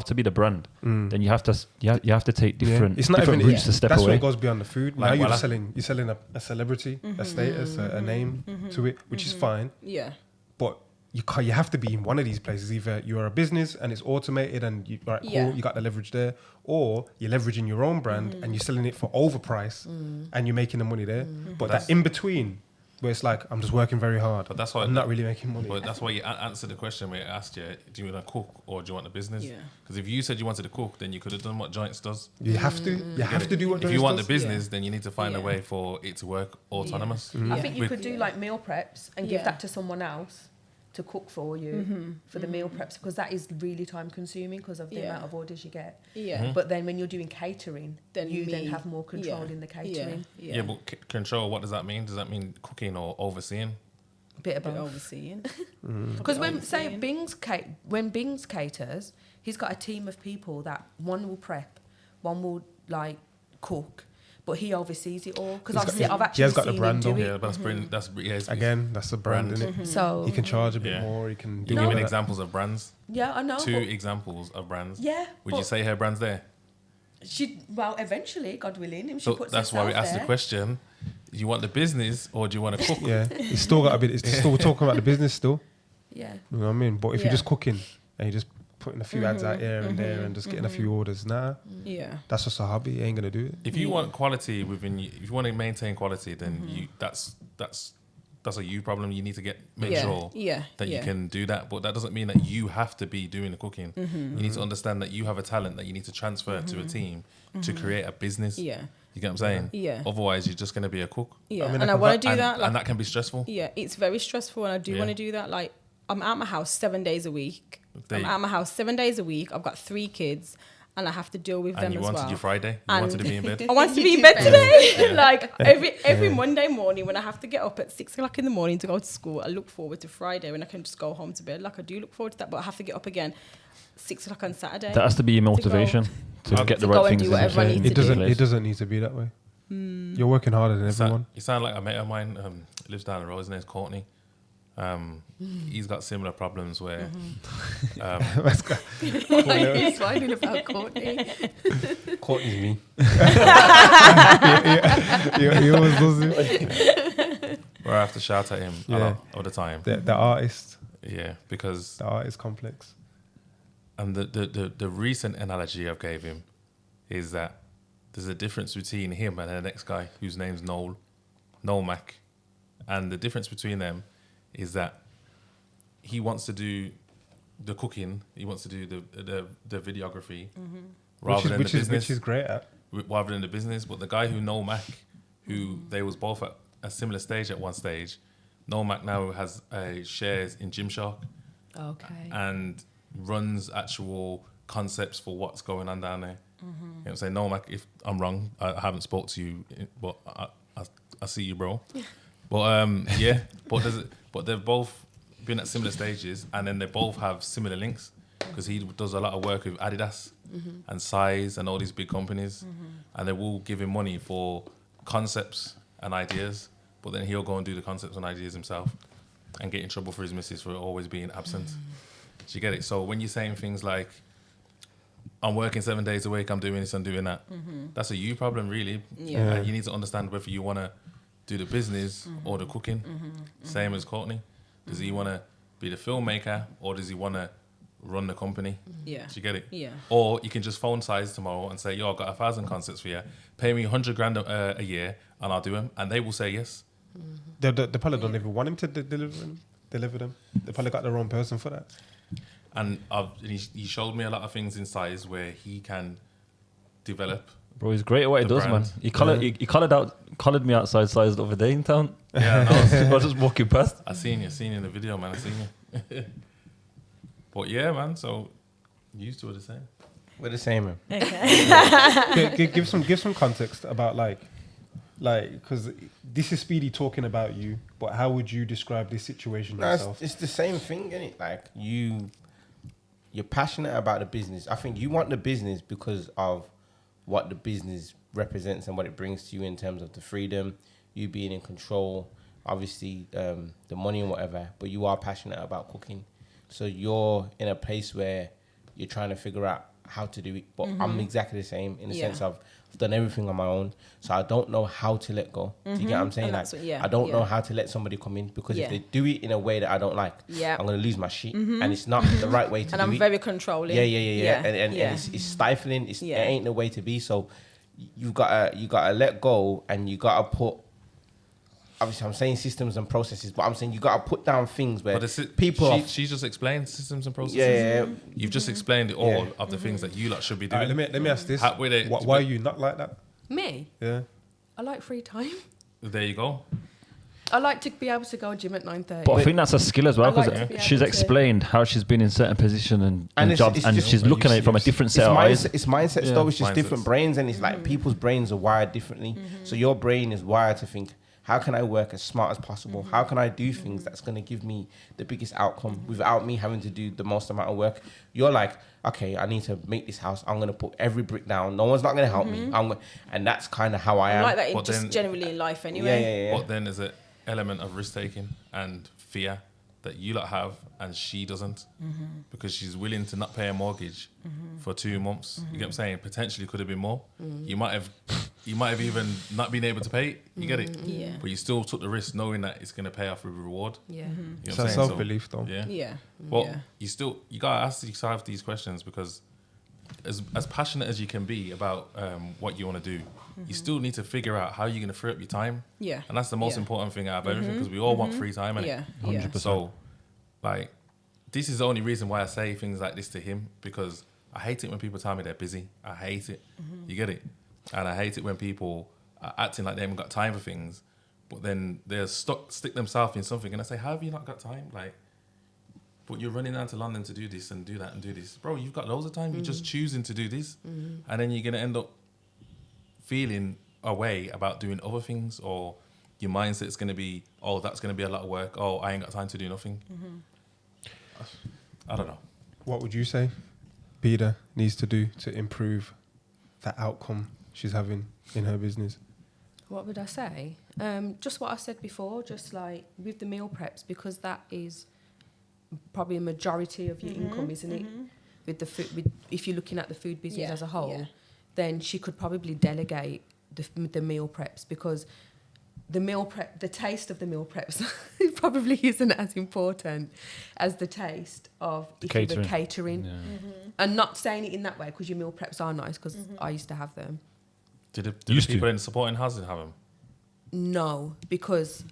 to be the brand, then you have to take different It's not different even routes to step that's away. what goes beyond the food. Like Now you're Walla. selling a celebrity, a status, a name to it, which is fine. Yeah. But you have to be in one of these places. Either you're a business and it's automated and you right, cool, Yeah. you got the leverage there, or you're leveraging your own brand and you're selling it for overprice and you're making the money there. But that in between, where it's like I'm just working very hard, But that's why I'm not really making money. But that's why you answered the question where it asked you, do you want to cook or do you want a business? Yeah. Because if you said you wanted to cook, then you could have done what Joints does. You have to do what If you want the does. business, then you need to find a Yeah. way for it to work autonomous. I think you With- could do like meal preps and give Yeah. that to someone else to cook for you for the meal preps, because that is really time consuming because of the Yeah. amount of orders you get. Yeah. But then when you're doing catering, Then you then me- have more control yeah. in the catering. Yeah, but control, what does that mean? Does that mean cooking or overseeing? Bit of Bit both. overseeing. Because when say overseeing. when Bings caters, he's got a team of people that one will prep, one will like cook, but he oversees it all. Because He's got- obviously I've he actually has got the seen brand him though. do Yeah, it. but that's brilliant. It's Again, that's the brand, Brand. innit? So He can charge a bit Yeah. more. He can do You all give me that. examples of brands. yeah, I know. Two but examples of brands. yeah, Would you but say her brand's there? she eventually, God willing, if she So puts that's why we herself asked the there. question: do you want the business or do you want to cook? Yeah, he's still got a bit. It's still talking about the business still. Yeah. You know what I mean? But if Yeah. you're just cooking and you're just putting a few ads out here and there and just getting a few orders, Yeah. that's just a hobby. You ain't gonna do it. If you want quality within you, if you want to maintain quality, then you that's a you problem. You need to make Yeah. sure Yeah. that Yeah. you can do that. But that doesn't mean that you have to be doing the cooking. You need to understand that you have a talent that you need to transfer to a team to create a business. Yeah. You get what I'm saying? Yeah. Otherwise, you're just going to be a cook. Yeah. I mean, and I I can want to do that. And that can be stressful. Yeah, it's very stressful, and I do Yeah. want to do that. Like, I'm at my house 7 days a week. There I'm you- at my house 7 days a week. I've got 3 kids, and I have to deal with And them you as wanted well. your Friday. You And- wanted to be in bed. I want to be in bed today. Like every Monday morning when I have to get up at 6 o'clock in the morning to go to school, I look forward to Friday when I can just go home to bed. Like, I do look forward to that, but I have to get up again 6 o'clock on Saturday. That has to be your motivation to get the to go right and things do in whatever I place. need to do. It doesn't need to be that way. You're working harder than everyone. You sound like a mate of mine. Lives down the road. His name's Courtney. He's got similar problems where What are you finding about Courtney? Courtney's me. he always does it. where I have to shout at him a Yeah. lot all the time. The artist, Yeah, because the artist complex. and the recent analogy I gave him is that there's a difference between him and the next guy whose name's Noel Mac, and the difference between them is that he wants to do the cooking, he wants to do the videography rather than the business. Which is great at. Rather than the business, but the guy who Noel Mac, who they was both at a similar stage at one stage, Noel Mac now has shares in Gymshark Okay. and runs actual concepts for what's going on down there. You know what I'm saying? Noel Mac, if I'm wrong, I haven't spoke to you, but I see you, bro. But yeah, but they've both been at similar stages, and then they both have similar links because he does a lot of work with Adidas and Size and all these big companies, and they will give him money for concepts and ideas, but then he'll go and do the concepts and ideas himself and get in trouble for his missus for always being absent. Do you get it? So when you're saying things like, I'm working 7 days a week, I'm doing this, I'm doing that, that's a you problem, really. Yeah. And you need to understand whether you want to do the business or the cooking. Same as Courtney. Does he want to be the filmmaker or does he want to run the company? Yeah. Do you get it? Yeah. Or you can just phone Size tomorrow and say, yo, I've got 1,000 concerts for you. Pay me 100 grand a year and I'll do them. And they will say yes. They probably don't even want him to deliver them. They probably got the wrong person for that. And he showed me a lot of things in Size where he can develop. Bro, he's great at what he The does, brand. man. He collared me outside Size the other day in town. Yeah, I was just walking past. I seen you in the video, man. I seen you. But yeah, man. So you two are the same. We're the same, man. Okay. give some context about like because this is Speedy talking about you, but how would you describe this situation No, yourself? it's the same thing, isn't it? Like you're passionate about the business. I think you want the business because of what the business represents and what it brings to you in terms of the freedom, you being in control, obviously the money and whatever. But you are passionate about cooking, so you're in a place where you're trying to figure out how to do it. But I'm exactly the same in the sense of I've done everything on my own, so I don't know how to let go. Do you get what I'm saying? And Like, that's what- I don't know how to let somebody come in because if they do it in a way that I don't like, Yeah. I'm gonna lose my shit, and it's not the right way to And do I'm it. very controlling. Yeah. And it's stifling. It ain't the way to be. So you gotta let go, and you gotta put. Obviously, I'm saying systems and processes, but I'm saying you gotta put down things where people. She just explained systems and processes. Yeah. You've just explained all of the things that you lot should be All doing. right, let me ask this: Wait, why are you not like that? Me, Yeah. I like free time. There you go. I like to be able to go gym at 9:30. But I think that's a skill as well I like because to be she's able to- explained how she's been in certain position and it's- jobs, it's and just- she's looking at it from a different set of eyes. It's mindset Yeah. stuff. It's just Mindsets. different brains, and it's like people's brains are wired differently. So your brain is wired to think, how can I work as smart as possible? How can I do things that's going to give me the biggest outcome without me having to do the most amount of work? You're like, okay, I need to make this house. I'm going to put every brick down. No one's not going to help me. And that's kind of how I am. I'm like that in But just then- generally in life anyway. Yeah. But then there's an element of risk taking and fear that you lot have and she doesn't, because she's willing to not pay a mortgage for 2 months. You get what I'm saying? Potentially could have been more. You might have even not been able to pay it. You get it? Yeah. But you still took the risk knowing that it's going to pay off with a reward. Yeah. You know It's what I'm a saying? self-belief, though. Yeah. Yeah. But Yeah. you gotta ask yourself these questions, because as passionate as you can be about what you want to do, you still need to figure out how you're going to free up your time. Yeah. And that's the most Yeah. important thing out of everything, because we all want free time. Yeah. 100%. So, like, this is the only reason why I say things like this to him, because I hate it when people tell me they're busy. I hate it. You get it? And I hate it when people are acting like they haven't got time for things, but then they're stick themselves in something, and I say, how have you not got time? Like, but you're running down to London to do this and do that and do this. Bro, you've got loads of time. You're just choosing to do this. And then you're going to end up feeling a way about doing other things, or your mindset's going to be, oh, that's going to be a lot of work. Oh, I ain't got time to do nothing. I don't know. What would you say Beeda needs to do to improve the outcome she's having in her business? What would I say? Just what I said before, just like with the meal preps, because that is probably a majority of your income, isn't it? With the food, if you're looking at the food business Yeah, as a whole, yeah. then she could probably delegate the meal preps, because the meal prep, the taste of the meal preps probably isn't as important as the taste of if you were catering. Yeah. And not saying it in that way, because your meal preps are nice, because I used to have them. Did the people in supporting housing have them? No, because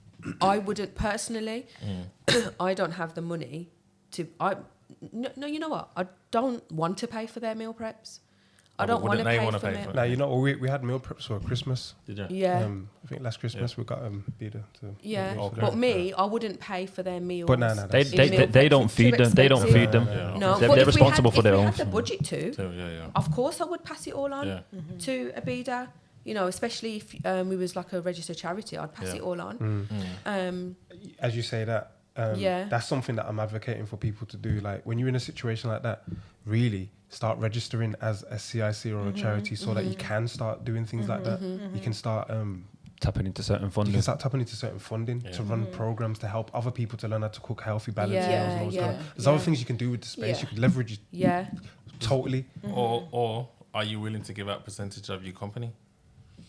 I wouldn't personally. I don't have the money to. No, you know what? I don't want to pay for their meal preps. I don't want to pay for meal. Now, you know, we had meal preps for Christmas. Did you? Yeah, I think last Christmas we got Beeda to. yeah. make But me, I wouldn't pay for their meals. But no, They meal they preps don't is feed too them. They don't expensive. feed them. Yeah. No, They're but if we responsible had, for their if we own. had the budget to, Yeah. of course I would pass it all on to Beeda. You know, especially if we was like a registered charity, I'd pass Yeah. it all on. As you say that, Yeah. that's something that I'm advocating for people to do. Like when you're in a situation like that, really start registering as a CIC or a charity so that you can start doing things like that. You can start Tapping into certain funding. tapping into certain funding to run programs to help other people to learn how to cook healthy, balanced Yeah, meals. And all yeah, stuff. There's yeah. other things you can do with the space. Yeah. You can leverage it Yeah. totally. Or are you willing to give out percentage of your company?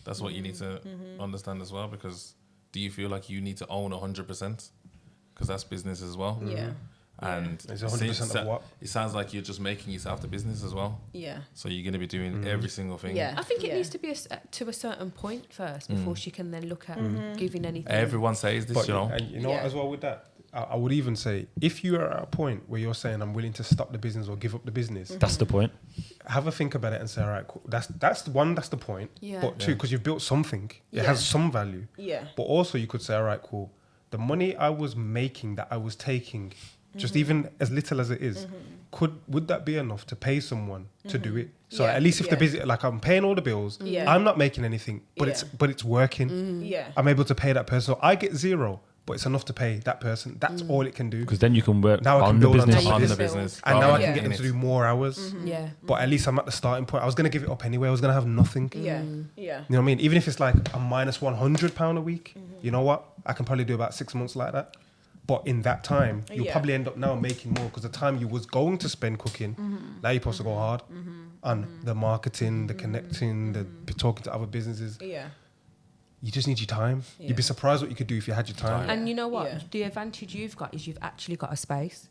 That's what you need to understand as well, because do you feel like you need to own 100%? Because that's business as well. Yeah. And It's 100% of what? It sounds like you're just making yourself the business as well. Yeah. So you're going to be doing every single thing. Yeah. I think it Yeah. needs to be to a certain point first before she can then look at giving anything. Everyone says this, But you know. and you know what, Yeah. as well with that, I would even say if you are at a point where you're saying I'm willing to stop the business or give up the business, That's the point. have a think about it and say, all right, cool. That's the one. That's the point. Yeah. But two, because you've built something, it Yeah. has some value. Yeah. But also you could say, all right, cool. The money I was making, that I was taking, just even as little as it is, would that be enough to pay someone to do it? So Yeah. at least if the Yeah. business, like I'm paying all the bills, Yeah. I'm not making anything, but Yeah. it's working. Yeah. I'm able to pay that person. So I get zero, but it's enough to pay that person. That's all it can do. Because then you can work Now I can on the build on business. top On of the this. business. And now I Yeah. can get them to do more hours. Yeah. But at least I'm at the starting point. I was going to give it up anyway. I was going to have nothing. Yeah. Yeah. You know what I mean? Even if it's like a minus £100 a week, you know what? I can probably do about 6 months like that. But in that time, you'll Yeah. probably end up now making more because the time you was going to spend cooking, now you're supposed to go hard on the marketing, the connecting, the talking to other businesses. Yeah. You just need your time. Yeah. You'd be surprised what you could do if you had your time. And you know what? Yeah. The advantage you've got is you've actually got a space,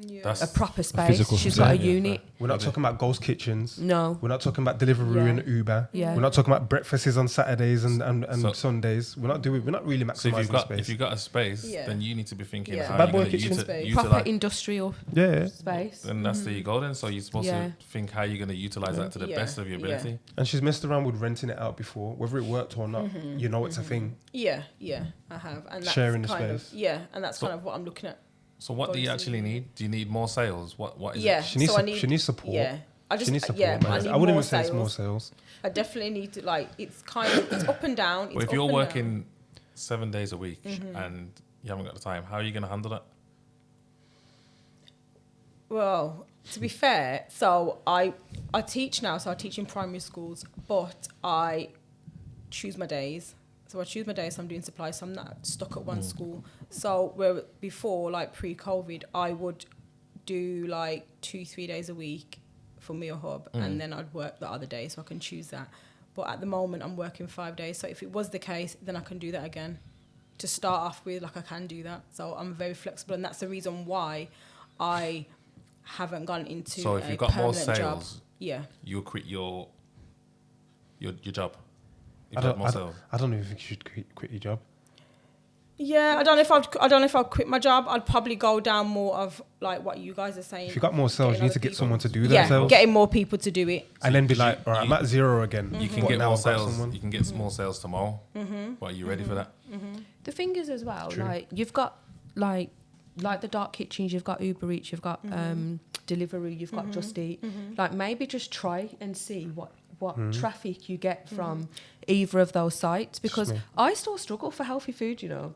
Yeah. That's a proper space. physical She's space, got a yeah. unit. We're not talking about ghost kitchens. No. We're not talking about Deliveroo Yeah. and Uber. Yeah. We're not talking about breakfasts on Saturdays and So- Sundays. We're not really so if maximizing you've got space. if you've got a space, Yeah. then you need to be thinking Yeah. how Bad you're boy going to kitchen space. Proper utilize. industrial yeah. space. Then that's there you go. Then so you're supposed Yeah. to think how you're going to utilize that to the Yeah. best of your Yeah. ability. And she's messed around with renting it out before, whether it worked or not. You know it's a thing. Yeah. Yeah. I have. And that's Sharing the kind space. of and that's So- kind of what I'm looking at. So what do you Going actually to- need? Do you need more sales? What is Yeah. it? She needs so I she needs support. Yeah. I just She needs support. yeah, but I man. need I wouldn't more even say it's more sales. sales. I definitely need to it's kind of it's up and down. It's Well, if up you're and working down. 7 days a week and you haven't got the time, how are you going to handle that? Well, to be fair, so I teach now, so I teach in primary schools, but I choose my days. So I choose my days, so I'm doing supply, so I'm not stuck at one school. So where before, like pre-COVID, I would do like 2-3 days a week for Meal Hub, and then I'd work the other day, so I can choose that. But at the moment, I'm working 5 days, so if it was the case, then I can do that again. To start off with, like I can do that. So I'm very flexible, and that's the reason why I haven't gone into So if a you've got more permanent job. sales, Yeah. you'll quit your job. If I you have don't, more I, sales. don't, I don't even think you should quit your job. Yeah, I don't know if I'd quit my job. I'd probably go down more of like what you guys are saying. If you got more sales, you need to get someone to do that Yeah, sales. getting more people to do it. And then be You- like, all right, I'm at zero again. You can But get now more I've got sales. someone. You can get more sales tomorrow. What, are you ready for that? The thing is as well, True. like you've got like the dark kitchens, you've got Uber Eats, you've got Deliveroo, you've got Just Eat. Like maybe just try and see what traffic you get from either of those sites, because I still struggle for healthy food. You know,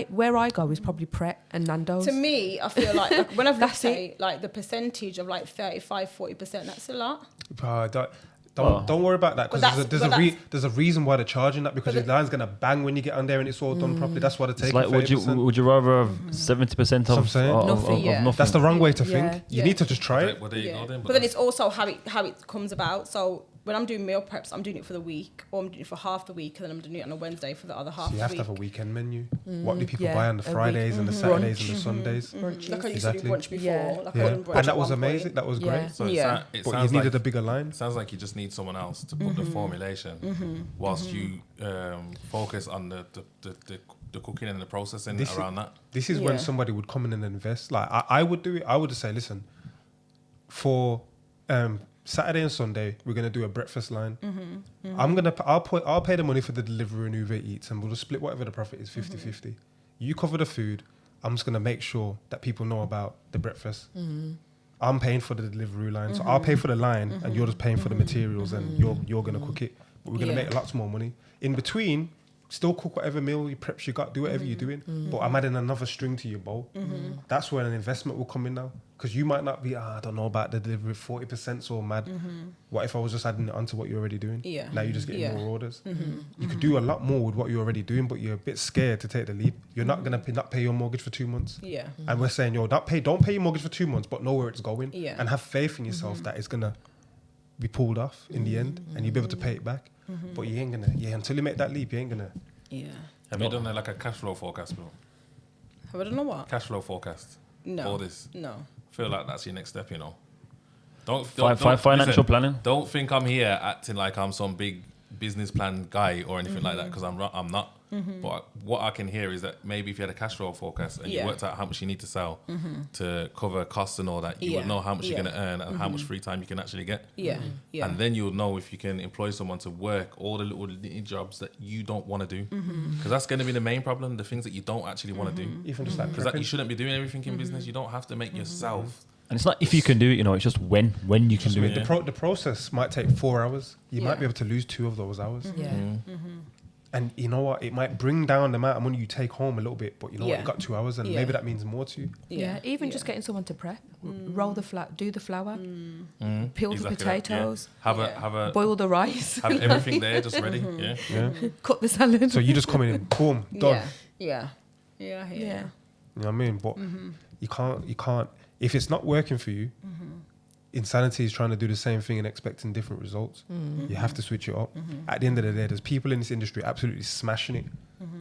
where I go is probably Pret and Nando's. To me, I feel like when I've looked That's at it. it, like the percentage of like 35-40%, that's a lot. Don't worry about that, But because that's- there's a reason why they're charging that, because But your line's gonna bang when you get on there and it's all done properly. That's why they're It's taking like, would 30%. you rather have 70% I'm of saying. Nothing. Yeah. nothing? That's the wrong way to Yeah. think. You Yeah. need to just try it. Well, there you go then. But then it's also how it comes about. So when I'm doing meal preps, I'm doing it for the week, or I'm doing it for half the week, and then I'm doing it on a Wednesday for the other half So you of have the to have a week. weekend menu. What do people yeah, buy on the a week- Fridays and the Saturdays and the Sundays? Brunches. Like I used to Exactly. do brunch before. Yeah. Like I Yeah, done brunch and that at was one amazing. point. That was Yeah. great. So Yeah. it But you sounds needed like a bigger line. sounds like you just need someone else to put the formulation, whilst you focus on the cooking and the processing This is- around that. This is when Yeah. somebody would come in and invest. Like I would do it. I would just say, listen, for Saturday and Sunday, we're gonna do a breakfast line. I'll pay the money for the delivery and Uber Eats, and we'll just split whatever the profit is 50-50. You cover the food. I'm just gonna make sure that people know about the breakfast. I'm paying for the delivery line, so I'll pay for the line, and you're just paying for the materials, and you're gonna cook it. but we're gonna Yeah. make lots more money. In between, still cook whatever meal you preps you got, do whatever you're doing, but I'm adding another string to your bow. That's where an investment will come in now, because you might not be, I don't know about the delivery, 40% so mad. What if I was just adding it onto what you're already doing? Yeah. Now you're just getting Yeah. more orders. You could do a lot more with what you're already doing, but you're a bit scared to take the leap. You're not gonna not pay your mortgage for 2 months. Yeah. And we're saying, yo, don't pay your mortgage for 2 months, but know where it's going. Yeah. And have faith in yourself that it's gonna be pulled off in the end, and you'll be able to pay it back. But you ain't gonna, until you make that leap, you ain't gonna. Yeah. Have you done like a cash flow forecast, bro? Have I done a what? Cash flow forecast No. for this. No. Feel like that's your next step, you know. Don't Financial listen, planning. Don't think I'm here acting like I'm some big business plan guy or anything like that, because I'm not. But what I can hear is that maybe if you had a cash flow forecast and you Yeah. worked out how much you need to sell to cover costs and all that, you would Yeah. know how much you're Yeah. going to earn and how much free time you can actually get. Yeah. Yeah. And then you'll know if you can employ someone to work all the little jobs that you don't want to do. Because that's going to be the main problem, the things that you don't actually want to do. Even just like Because you prepping. shouldn't be doing everything in business. You don't have to make yourself. And it's not if you can do it, you know, it's just when you can Just do mean it. the process might take 4 hours. You Yeah. might be able to lose 2 of those hours. Yeah. And you know what? It might bring down the amount of money you take home a little bit, but you know what? Yeah. You got 2 hours, and Yeah. maybe that means more to you. Yeah, even just getting someone to prep, roll the do the flour, peel the Exactly that, yeah. potatoes, Have Yeah. a boil the rice, have everything there just ready. Yeah. Yeah. cut the salad. So you just come in, boom, done. Yeah. Yeah. Yeah. yeah. You know what I mean? But you can't. If it's not working for you, insanity is trying to do the same thing and expecting different results. You have to switch it up. At the end of the day, there's people in this industry absolutely smashing it.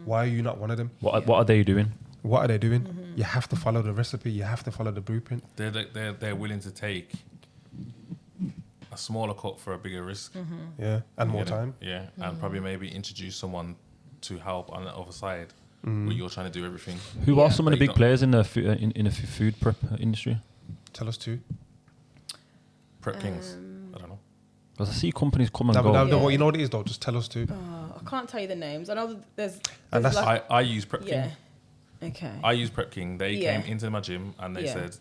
Why are you not one of them? What are they doing? What are they doing? You have to follow the recipe. You have to follow the blueprint. They're willing to take a smaller cut for a bigger risk. Yeah, and more You know? time. Yeah, and probably maybe introduce someone to help on the other side where you're trying to do everything. Who are some of the But you big don't- players in the in the food prep industry? Tell us too. Prep kings. I don't know. Because I see companies come and No, go. but Yeah. what you know what it is though. Just tell us too. I can't tell you the names. I know that there's And that's- like, I use Prep yeah. King. Okay. I use Prep King. They Yeah. came into my gym and they Yeah. said,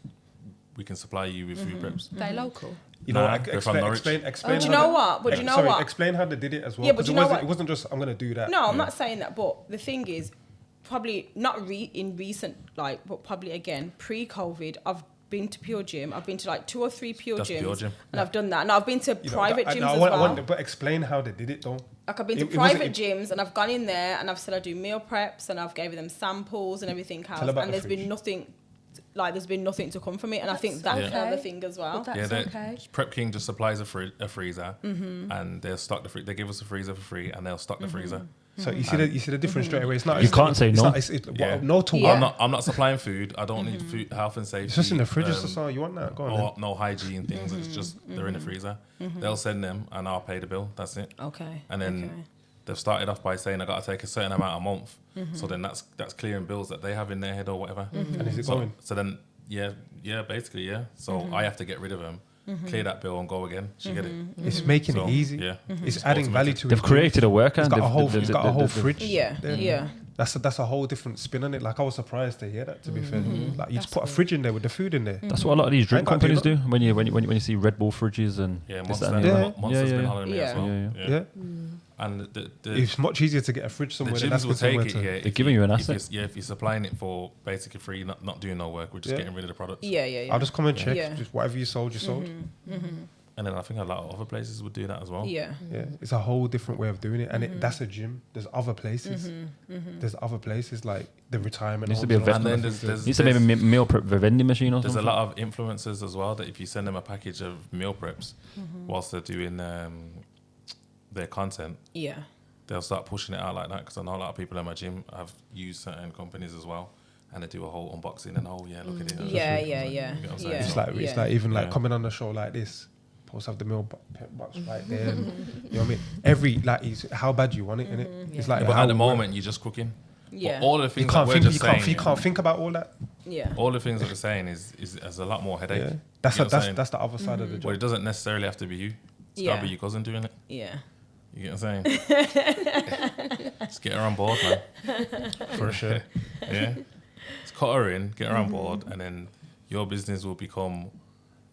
we can supply you with food preps. They local. You know, Nah, they're from Norwich. explain. Do you how know they- what? But do you know sorry, what? explain how they did it as well. Yeah, but 'cause do it you know wasn't, what? It wasn't just I'm gonna do that. No, I'm not saying that, but the thing is, probably not in recent, like, but probably again, pre-COVID, I've been to Pure Gym. I've been to like 2 or 3 Pure That's Gyms. Pure Gym. And I've done that. And I've been to You know, private that- gyms I as want- well. but explain how they did it though. Like I've been to It wasn't- private gyms and I've gone in there and I've said I do meal preps and I've gave them samples and everything else. Tell about And the there's been fridge. nothing, like there's been nothing to come from it. And I think that's okay. the other thing as well. But Yeah, that's they- okay. Prep King just supplies a freezer, and they'll stock they give us a freezer for free, and they'll stock the freezer. So you see the difference straight away. It's not. You it's can't not- say it's no. not- it's Yeah. no to Yeah. what? I'm not supplying food. I don't need food, health and safety. It's just in the fridge. um, So you want that? Go on. or Then. no hygiene things. It's just they're in the freezer. They'll send them, and I'll pay the bill. That's it. Okay. And then okay. they've started off by saying I got to take a certain amount a month. So then that's clearing bills that they have in their head or whatever. And is it So, going? so then basically. So I have to get rid of them, clear that bill, and go again. You get it? It's making So, it easy. Yeah. It's adding value to it. They've created a worker. It's got a whole. they've- It's got a whole they've- fridge. Yeah. there. Yeah. That's a whole different spin on it. Like I was surprised to hear that. To be fair, like you just put a fridge in there with the food in there. That's what a lot of these drink Ain't gotta do companies do. When you see Red Bull fridges and Yeah, this, Monster. that, and the Yeah. other. Monster's been yeah. hollering me as Yeah. well. Yeah, Yeah, And the it's much easier to get a fridge somewhere than gyms asking will take somewhere it. to. Yeah, They're giving you an if asset. if you're supplying it for basically free, not doing no work, we're just Yeah. getting rid of the products. Yeah. Yeah. Yeah. I'll just come and check. Yeah. Just whatever you sold, you sold. And then I think a lot of other places would do that as well. Yeah. Yeah, it's a whole different way of doing it, and that's a gym. There's other places. There's other places like the retirement. Needs to homes be a and all vet- And that then kind of thing. Needs to maybe meal prep vending machine or There's a something. lot of influencers as well that if you send them a package of meal preps whilst they're doing their content, Yeah. they'll start pushing it out like that because I know a lot of people in my gym have used certain companies as well, and they do a whole unboxing and look at it. Yeah. You Yeah. know Yeah. what I'm saying? Yeah. It's like Yeah. it's like even like Yeah. coming on a show like this. Post have the meal box right there. And, you know what I mean? Every like, how bad you want it, innit? It's like But how at the moment, you're just cooking. Yeah. But all the you things can't that we're think. You just can't. saying, You can't think about all that. Yeah. all the things that we're saying is a lot more headache. Yeah, that's You know what I'm saying? that's the other side of the But job. it doesn't necessarily have to be you. It's Yeah. gotta be your cousin doing it. Yeah. You get what I'm saying? Just get her on board, man. For sure. Yeah. Just cut her in, get her on board, and then your business will become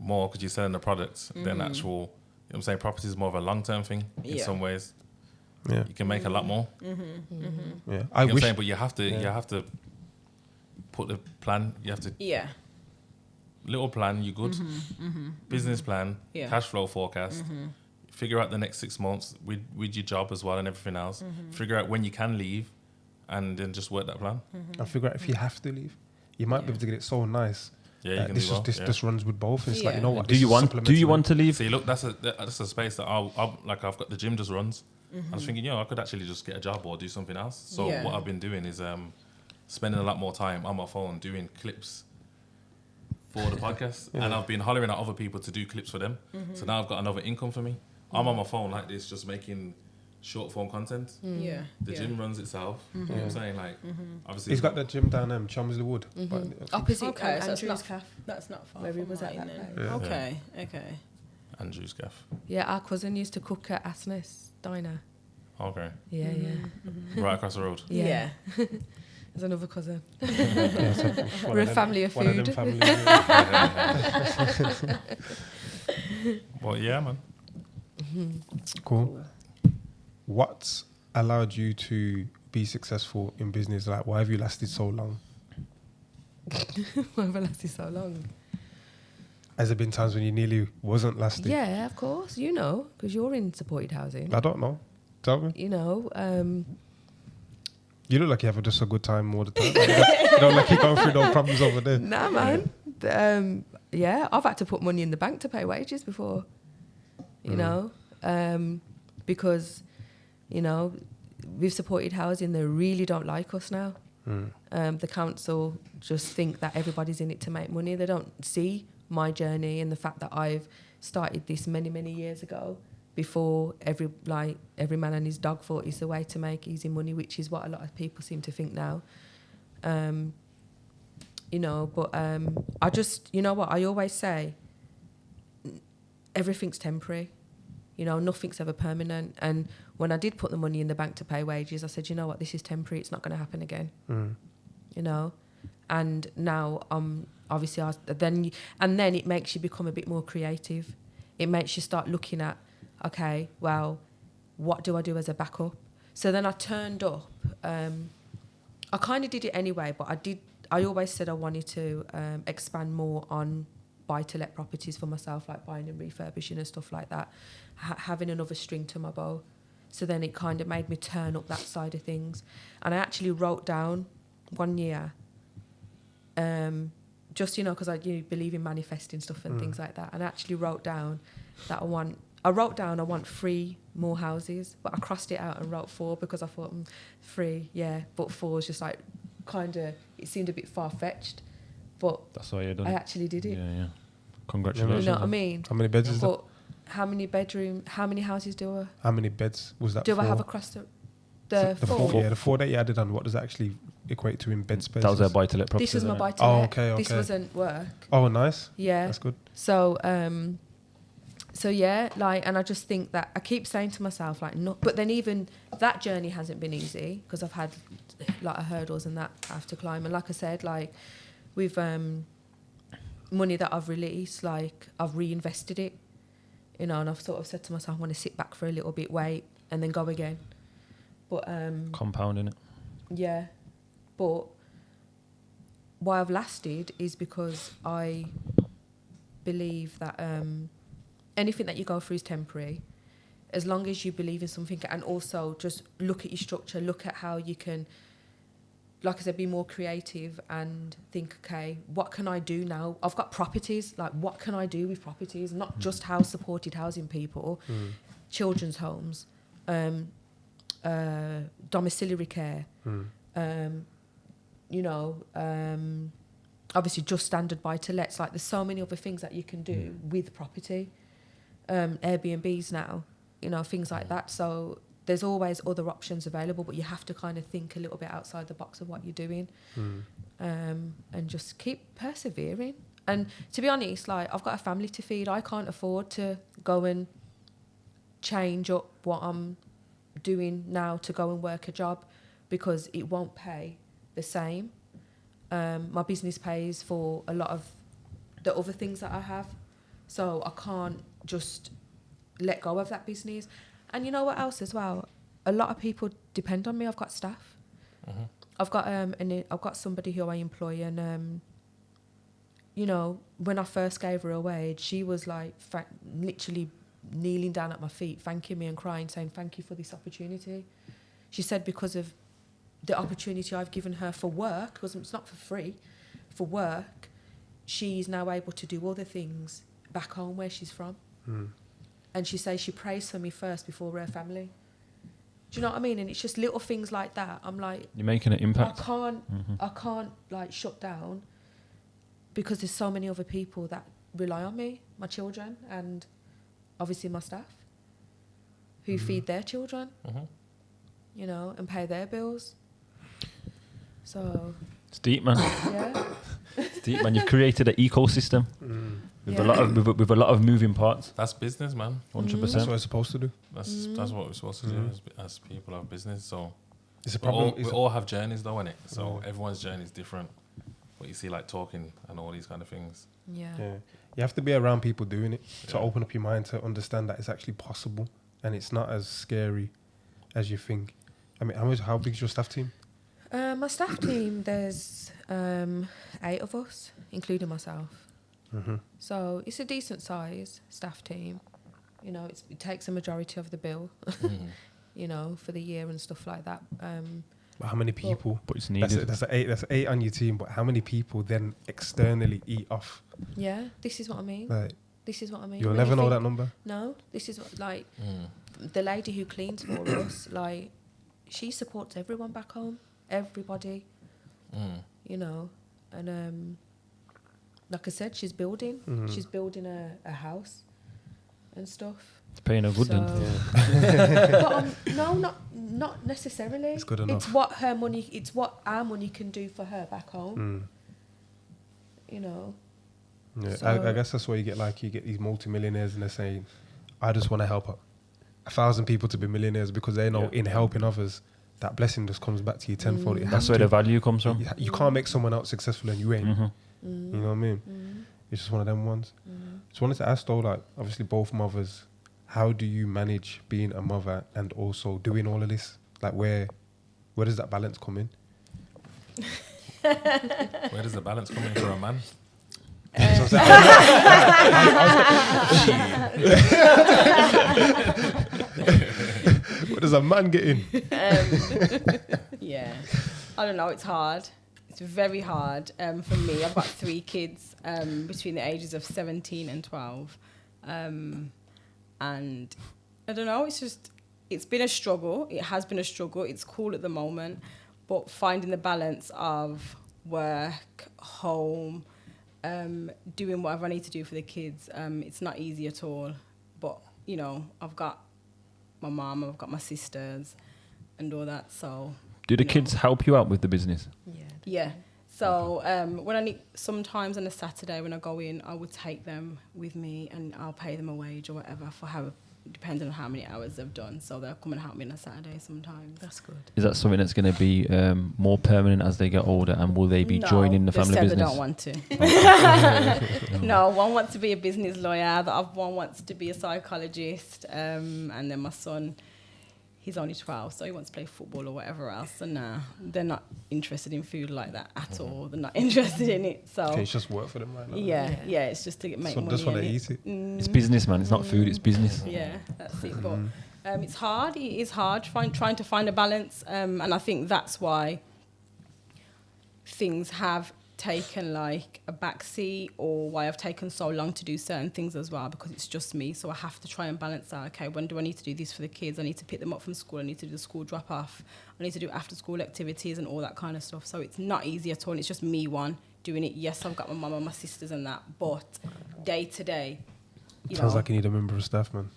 more because you're selling the products than actual. You know what I'm saying? Property is more of a long term thing in Yeah. some ways. Yeah. you can make a lot more. Yeah. You know I what I'm wish. saying? But you have to put the plan. You have to Yeah. little plan. You good business plan, Yeah. cash flow forecast. Figure out the next 6 months with your job as well and everything else. Figure out when you can leave, and then just work that plan. And figure out if you have to leave. You might be able to get it so nice. Yeah, you that can this do well. this yeah. this runs with both. And it's like, you know what? Do this you is want? Do supplemental. you want to leave? See, look, that's a space that I'll like. I've got the gym just runs. I was thinking, I could actually just get a job or do something else. So Yeah. what I've been doing is spending a lot more time on my phone doing clips for the podcast, and I've been hollering at other people to do clips for them. So now I've got another income for me. I'm on my phone like this, just making short form content. Yeah. The gym runs itself. You know what I'm saying? Like, obviously, He's got the gym down Chelmsley Wood. But Opposite Okay, so Andrew's it's Cafe. That's not far Where he from was at mine that then. place. Yeah. Okay. Andrew's gaff. Yeah, our cousin used to cook at Asnes Diner. Okay, Yeah, right across the road. yeah. There's another cousin. yeah, so one We're of a them- family of one of them food. families. Well, yeah, man. Cool. What's allowed you to be successful in business? Like, why have you lasted so long? Why have I lasted so long? Has there been times when you nearly wasn't lasting? Yeah, of course. You know, because you're in supported housing. I don't know. Tell me. You know, You look like you have just a good time all the time. You don't like you're going through no problems over there. nah, man. Yeah, I've had to put money in the bank to pay wages before. You know, because, you know, with supported housing, they really don't like us now. The council just think that everybody's in it to make money. They don't see my journey and the fact that I've started this many, many years ago, before every man and his dog thought it's the way to make easy money, which is what a lot of people seem to think now. You know, but I just, you know what, I always say, everything's temporary. You know, nothing's ever permanent. And when I did put the money in the bank to pay wages, I said, you know what, this is temporary. It's not going to happen again. You know, and now obviously then it makes you become a bit more creative. It makes you start looking at, okay, well, what do I do as a backup? So then I turned up. I kind of did it anyway, but I always said I wanted to expand more on buy-to-let properties for myself, like buying and refurbishing and stuff like that, having another string to my bow. So then it kind of made me turn up that side of things. And I actually wrote down one year, just, you know, because I believe in manifesting stuff and things like that. And I actually wrote down that I want 3 more houses, but I crossed it out and wrote 4 because I thought 3, yeah, but 4 is just like kind of, it seemed a bit far-fetched, but That's why you done I it. actually did it. Yeah. You Congratulations. know what I mean? How many beds is that? But how many houses do How many beds was that? I for? have across the the 4? Yeah, the 4 that you added on. What does that actually equate to in bed space? That was a buy-to-let property. This was my isn't it? buy-to-let. Oh, okay, This okay. wasn't work. Oh, nice. Yeah. That's good. So yeah, like, and I just think that I keep saying to myself, like, not, but then even that journey hasn't been easy because I've had a lot of hurdles and that I have to climb. And like I said, like, with money that I've released, like, I've reinvested it, you know, and I've sort of said to myself, I want to sit back for a little bit, wait, and then go again. But Compounding it. yeah, but why I've lasted is because I believe that anything that you go through is temporary, as long as you believe in something, and also just look at your structure, look at how you can, like I said, be more creative and think, okay, what can I do now? I've got properties, like, what can I do with properties? Not just supported housing people, children's homes, domiciliary care, you know, obviously just standard buy-to-lets. Like, there's so many other things that you can do with property. Airbnbs now, you know, things like that. So there's always other options available, but you have to kind of think a little bit outside the box of what you're doing, and just keep persevering. And to be honest, like, I've got a family to feed. I can't afford to go and change up what I'm doing now to go and work a job, because it won't pay the same. My business pays for a lot of the other things that I have, so I can't just let go of that business. And you know what else as well? a lot of people depend on me. I've got staff. Mhm. I've got somebody who I employ, and you know, when I first gave her a wage, she was like literally kneeling down at my feet, thanking me and crying, saying thank you for this opportunity. She said because of the opportunity I've given her for work, because it's not for free, for work, she's now able to do other things back home where she's from. And she says she prays for me first before her family. Do you know what I mean? And it's just little things like that. I'm like, You're making an impact. I can't like shut down because there's so many other people that rely on me, my children, and obviously my staff, who feed their children, you know, and pay their bills. So It's deep, man. yeah, It's deep, man. You've created an ecosystem with a lot of with a lot of moving parts. That's business, man. 100%. That's what it's supposed to do. That's what we're supposed to do as people of business. So It's a we all, problem. we all have journeys, though, innit? So everyone's journey is different. What you see, like talking and all these kind of things. yeah. You have to be around people doing it to Yeah. open up your mind to understand that it's actually possible and it's not as scary as you think. I mean, how big is your staff team? My staff team, there's 8 of us, including myself. So it's a decent size staff team. You know, it takes a majority of the bill, you know, for the year and stuff like that. But how many people? But it's needed. That's 8 on your team. But how many people then externally eat off? Yeah, this is what I mean. Like, This is what I mean. you'll When never you know think- that number. No, this is what, like, the lady who cleans for us, like, she supports everyone back home, everybody, you know, and like I said, she's building a house and stuff. It's paying a good So, then. but no, not necessarily. It's good enough. It's what our money can do for her back home. You know. Yeah, So- I guess that's why you get these multimillionaires and they're saying, I just want to help 1,000 people to be millionaires because they know in helping others, that blessing just comes back to you tenfold. It has That's where to. the value comes from. You can't make someone else successful and you ain't. Mhm. You know what I mean? It's just one of them ones. Just wanted to ask though, like, obviously both mothers, how do you manage being a mother and also doing all of this? Like, where does that balance come in? Where does the balance come in for a man? Where does a man get in? Yeah, I don't know. It's hard. It's very hard for me. I've got 3 kids between the ages of 17 and 12, and I don't know. It's been a struggle. It has been a struggle. It's cool at the moment, but finding the balance of work, home, doing whatever I need to do for the kids, it's not easy at all. But you know, I've got my mum, I've got my sisters, and all that. So Do the kids help you out with the business? yeah. So when I need, sometimes on a Saturday when I go in, I would take them with me and I'll pay them a wage or whatever for depending on how many hours they've done. So they'll come and help me on a Saturday sometimes. That's good. Is that something that's going to be more permanent as they get older, and will they be joining the family said business? They don't want to. No, one wants to be a business lawyer. The other one wants to be a psychologist. And then my son, he's only 12, so he wants to play football or whatever else. And they're not interested in food like that at all. They're not interested in it. So Okay, it's just work for them right now. yeah, it's just to make money. Just want to and eat it. It's business, man. It's not food. It's business. Yeah, that's it. But it's hard. It is hard trying to find a balance. And I think that's why things have taken like a backseat, or why I've taken so long to do certain things as well, because it's just me. So I have to try and balance out. Okay, when do I need to do this for the kids? I need to pick them up from school. I need to do the school drop off. I need to do after school activities and all that kind of stuff. So it's not easy at all. It's just me doing it. Yes, I've got my mum and my sisters and that, but day to day, Sounds like you need a member of staff, man.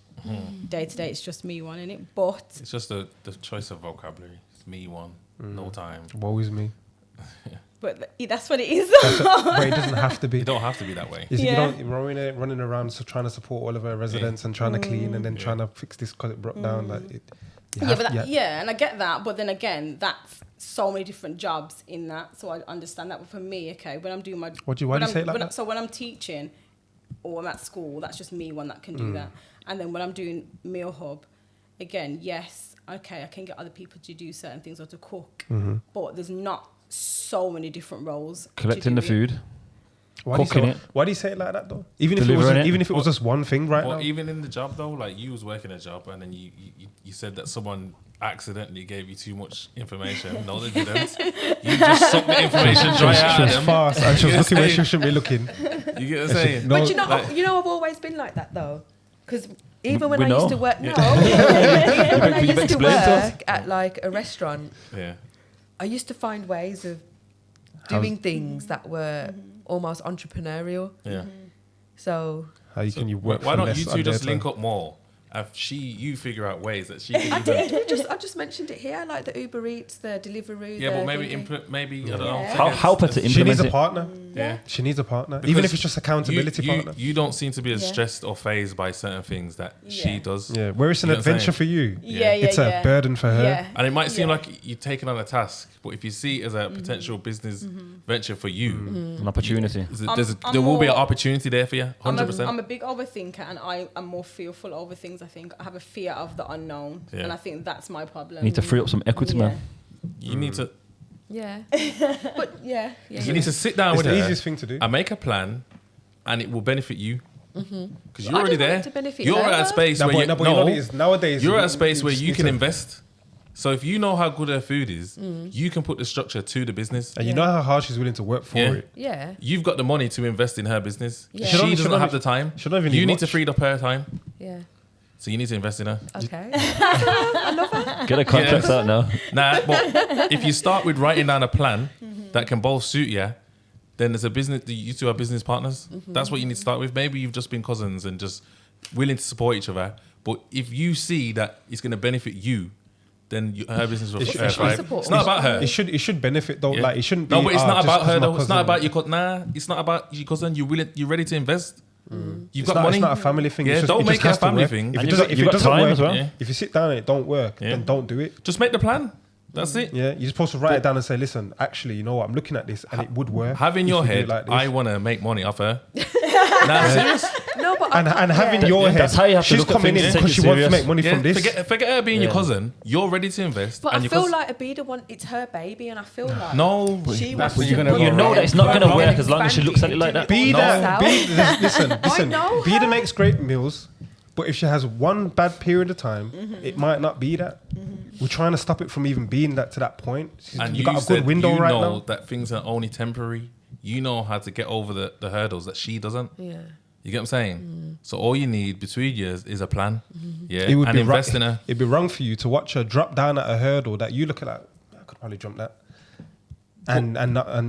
day to day, it's just me one in it. But It's just the choice of vocabulary. It's me one, no time. Woe is me. that's what it is. But it doesn't have to be. You don't have to be that way. You see, Yeah. you don't running around trying to support all of our residents and trying to clean and then trying to fix this because it broke down. Like it, And I get that, but then again, that's so many different jobs in that, so I understand that. But for me, okay, when I'm doing my why do you say it like that? So when I'm teaching or I'm at school, that's just me one that can do that. And then when I'm doing Meal Hub, again, yes, okay, I can get other people to do certain things or to cook, but there's not so many different roles. Collecting the food. Cooking it. Why do you say it like that though? Even if Delivering it. even if it was just one thing right Well, now. even in the job though, like you was working a job and then you said that someone accidentally gave you too much information. No, they didn't. You just sucked the information dry out She of was them. fast and she was You looking where get she shouldn't be looking. You get what I'm saying? No, But you know, like- I've always been like that though, because even when We I used know. to work, You've when I used to explained to us. work at like a restaurant, Yeah. I used to find ways of doing things that were almost entrepreneurial. Yeah. So How can you work? Why for don't less you on two their just link time? up more? You figure out ways that she I can did. I just mentioned it here, like the Uber Eats, the Deliveroo. Yeah, the but maybe thingy. maybe I don't know. Yeah. How help her to She needs implement a it. partner. Yeah. She needs a partner, Because even if it's just accountability partner. You don't seem to be as Yeah. stressed or phased by certain things that she Yeah. does. Yeah, where it's an You know what I'm adventure saying? for you, Yeah, it's a burden for her. Yeah. And it might seem Yeah. like you're taking on a task, but if you see it as a potential business venture for you, An opportunity. there will be an more- opportunity there for you, 100%. I'm a big overthinker, and I'm more fearful over things. I think I have a fear of the unknown, Yeah. and I think that's my problem. You need to free up some equity, man. You need to Yeah. But yeah. you need to sit down It's with the her easiest thing to do. and make a plan, and it will benefit you because you're I just already want there. it to benefit You're her. at a space No, where you but you know what it is? Nowadays, you're at a space where just you need can to- invest. So if you know how good her food is, you can put the structure to the business. and you know how hard she's willing to work for Yeah. it. Yeah. You've got the money to invest in her business. Yeah. She She don't- she doesn't don't have even- the time. she don't even You need need to much. free up her time. Yeah. So you need to invest in her. Okay. Get a contract out now. Nah, but if you start with writing down a plan that can both suit you, then there's a business. You two are business partners. That's what you need to start with. Maybe you've just been cousins and just willing to support each other. But if you see that it's going to benefit you, then her business will It should- thrive. support It's not each about her. It should benefit though. Yeah. Like it shouldn't be. No, but it's not just about 'cause her my though. It's not cousin- about your cousin. Nah, it's not about your cousin. You're ready to invest. You've It's got not, money. It's not a family thing. Yeah, It's just, don't it make just it a has to family work. thing. If And it you've doesn't, got- if you've it got doesn't time work, as well. Yeah. if you sit down and it don't work, Yeah. then don't do it. Just make the plan. That's it. Yeah, you're supposed to write it down and say, listen, actually, you know what? I'm looking at this and it would work. Have in if your we do it head, like this. I want to make money off her. Nah, serious. No, but and having That- your head, that's how you have to she's look at coming things in and take because it she wants to serious. make money Yeah, from this. forget her being your Yeah. cousin. You're ready to invest. But and I your feel cousin, like Abida it's her baby, and I feel like no, she That's wants what to you're gonna put go You it know wrong. that it's not going to and work as long as she expand looks it at it like and that. do it Beeda, all herself. listen, know Beeda her. makes great meals, but if she has one bad period of time, it might not be that. We're trying to stop it from even being that to that point. and You got a good said window you right know now. that things are only temporary. You know how to get over the hurdles that she doesn't. Yeah. You get what I'm saying? So all you need between years is a plan. Yeah, It would and be invest in her. It'd be wrong for you to watch her drop down at a hurdle that you look at like, I could probably jump that, and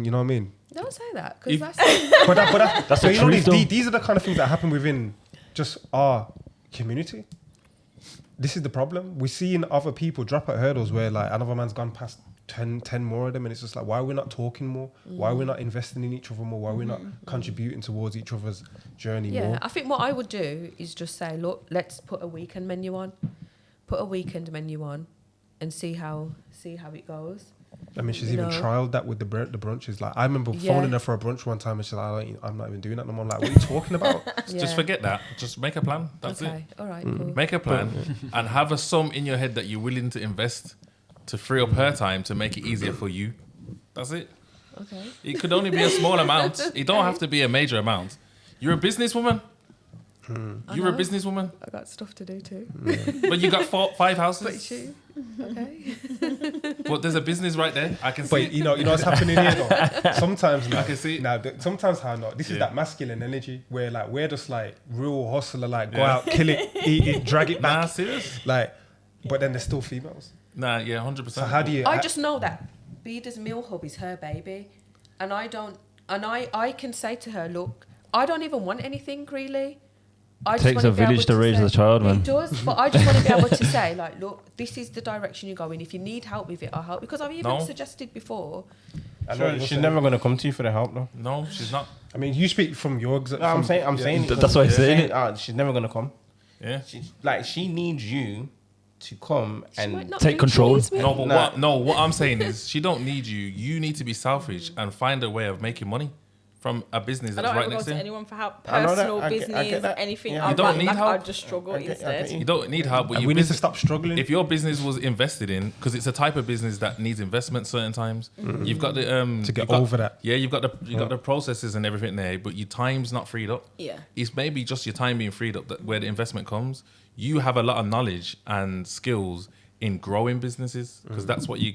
you know what I mean. Don't say that If- because that's That's the you know, truth, though. these are the kind of things that happen within just our community. This is the problem. We're seeing other people drop at hurdles where like another man's gone past 10 more of them, and it's just like, why are we not talking more? Why are we not investing in each other more? Why are we not contributing towards each other's journey yeah. more? I think what I would do is just say, look, let's put a weekend menu on, and see how it goes. I mean, she's You even know? trialed that with the brunches. Like, I remember Yeah. phoning her for a brunch one time, and she's like, I'm not even doing that no more. I'm like, what are you talking about? Yeah. Just forget that. Just make a plan. That's it. Okay. All right. Cool. Make a plan and have a sum in your head that you're willing to invest to free up her time to make it easier for you. That's it. Okay. It could only be a small amount. It don't have to be a major amount. You're a businesswoman. You're a know. businesswoman, I got stuff to do too. but you got 5 But houses. you. Okay. But there's a business right there. I can see. But it. you know what's happening here though? Sometimes now, I can see it. now sometimes how not. This is Yeah. that masculine energy where like we're just like real hustler, like go Yeah. out, kill it, eat it, drag it Nah, back. serious. Like, but then there's still females. Nah, yeah, 100%. So how do you? I just know that Beda's Meal Hub is her baby, and I can say to her, look, I don't even want anything really. I just Takes wanna a be able village to raise say- a child, man. It does, but I just want to be able to say, like, look, this is the direction you're going. If you need help with it, I'll help. Because I've even No. suggested before. I know what you're She's saying. never gonna come to you for the help though. No, she's not. I mean, you speak from your. No, I'm saying. it That's why he's saying because it. she's never gonna come. Yeah. She needs you to come She might and not Take think control. she needs me. No, but Nah. what I'm saying is she don't need you. You need to be selfish and find a way of making money from a business I that's don't right ever go next to to you. anyone for help. I know that. Personal I get business, that. anything. Yeah. You don't need like, help. I just struggle I get instead. you. You don't need help, but And your we need to business, stop struggling. if your business was invested in, because it's a type of business that needs investment certain times, you've got the To get you've got- over that. Yeah, you've got the processes and everything there, but your time's not freed up. Yeah. It's maybe just your time being freed up that where the investment comes. You have a lot of knowledge and skills in growing businesses because that's what you're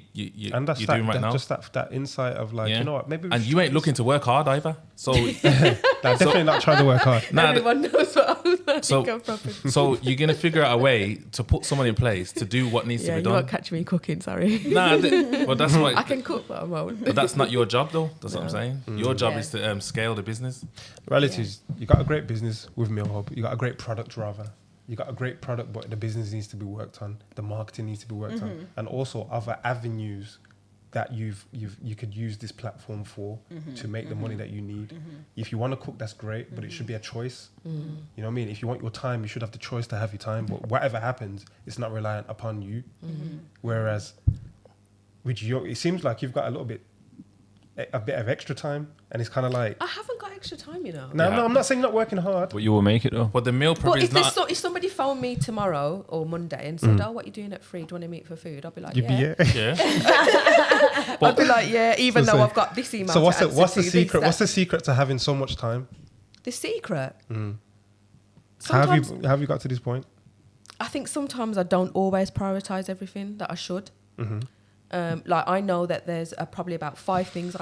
And that's doing right now. just that insight of like, Yeah. you know what, maybe we And should you ain't do looking to work hard either. So this. Like, definitely not trying to work hard. nah, Everyone knows what I was like. So- go properly. so you're gonna figure out a way to put someone in place to do what needs Yeah, to you be won't done. catch me cooking. Sorry. Nah, well that's what. I can cook, but I won't. But that's not your job though. That's what I'm saying. Your job Yeah. is to scale the business. Reality is, you got a great business with Meal Hub. You got a great product, rather. You got a great product, but the business needs to be worked on. The marketing needs to be worked on, and also other avenues that you could use this platform for to make the money that you need. If you want to cook, that's great, but it should be a choice. You know what I mean? If you want your time, you should have the choice to have your time. But whatever happens, it's not reliant upon you. Whereas, with you, it seems like you've got a bit of extra time, and it's kind of like. I haven't got extra time, you know. No, Yeah. I'm not saying not working hard. But you will make it though. But the meal prep But is not. if somebody phoned me tomorrow or Monday and said, "Oh, what you doing at 3? Do you want to meet for food?" I'll be like, You'd be, "Yeah." yeah. Yeah. I'd be like, "Yeah," even So though say- I've got this email. So what's to the answer to, this, secret? that. What's the secret to having so much time? The secret? How Sometimes have you got to this point? I think sometimes I don't always prioritize everything that I should. Like I know that there's probably about 5 things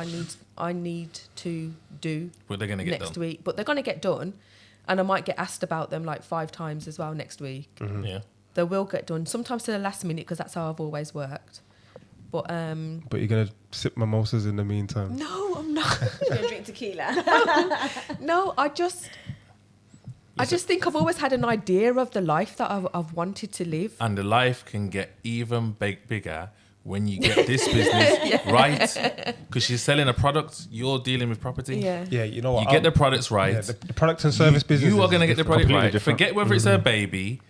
I need to do But they're gonna get next done. week, but they're gonna get done, and I might get asked about them like 5 times as well next week. Yeah. They will get done sometimes to the last minute because that's how I've always worked. But But you're gonna sip mimosas in the meantime. no, I'm not. You gonna drink tequila. No, I just think I've always had an idea of the life that I've wanted to live. And the life can get even bigger when you get this business right. Because she's selling a product, you're dealing with property. Yeah. Yeah, you know what? You get the products right. Yeah, the product and service business. You are is going to get the different. product Completely right. different. Forget whether it's her baby.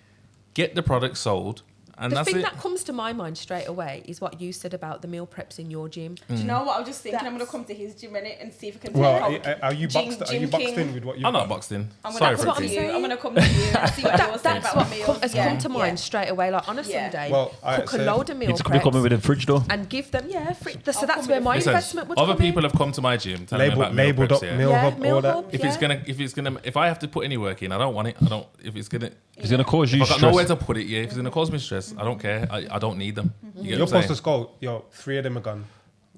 Get the product sold, and The that's thing it. that comes to my mind straight away is what you said about the meal preps in your gym. Do you know what? I'm just thinking I'm That's- gonna come to his gym in it and see if I can take Well, out. are you Gym- boxed? Are Gym you boxed King. in with what you? I'm not boxed in. I'm Sorry gonna for come to it. you. saying. I'm gonna come to you and see what you're saying That's about what my meals. has Yeah. come to mind straight away. Like on a Yeah. Sunday, Well, I cook a say- load of meal You come preps with a fridge though. and give them, so I'll that's come where with my the Listen, investment would other come people in. have come to my gym telling me about meal labeled preps. up Yeah. meal Yeah, hub, meal all that. hub. If I have to put any work in, I don't want it. I don't. If it's gonna, It's gonna cause you if I got stress. nowhere to put it, yeah. If it's gonna cause me stress, I don't care. I don't need them. You get Your what I'm post saying? to go, yo, 3 of them are gone.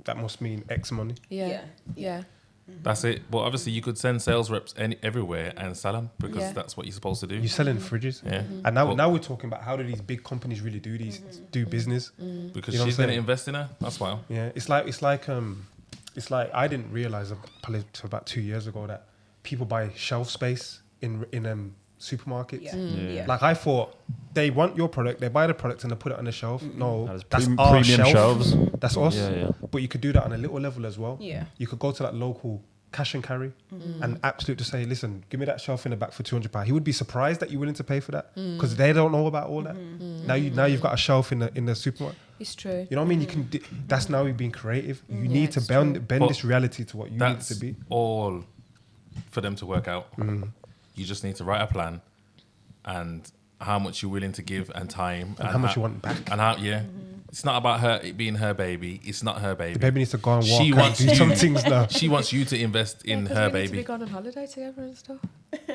That must mean X money. Yeah, yeah. That's it. But obviously, you could send sales reps everywhere and sell them because Yeah. that's what you're supposed to do. You're selling fridges. Yeah. And now, But- now we're talking about how do these big companies really do business. Because You know what she's I'm going to saying? invest in her. That's why. Yeah, it's like I didn't realize probably to about 2 years ago that people buy shelf space in supermarkets. Yeah. Yeah. Like I thought they want your product, they buy the product and they put it on the shelf. No, That is that's premium our shelf. shelves. That's us. Yeah, yeah. But you could do that on a little level as well. Yeah. You could go to that local cash and carry and absolutely say, listen, give me that shelf in the back for £200. He would be surprised that you're willing to pay for that because they don't know about all that. Now you've got a shelf in the supermarket. It's true. You know what I mean? You can. That's now you being creative. You need to it's bend But this reality to what you need it That's to be. all for them to work out. You just need to write a plan and how much you're willing to give and time And how much you want back. and how it's not about her it being her baby. It's not her baby. The baby needs to go and walk She and wants do you- some things now. She wants you to invest in Yeah, 'cause her we need to be baby. gone on holiday together and stuff.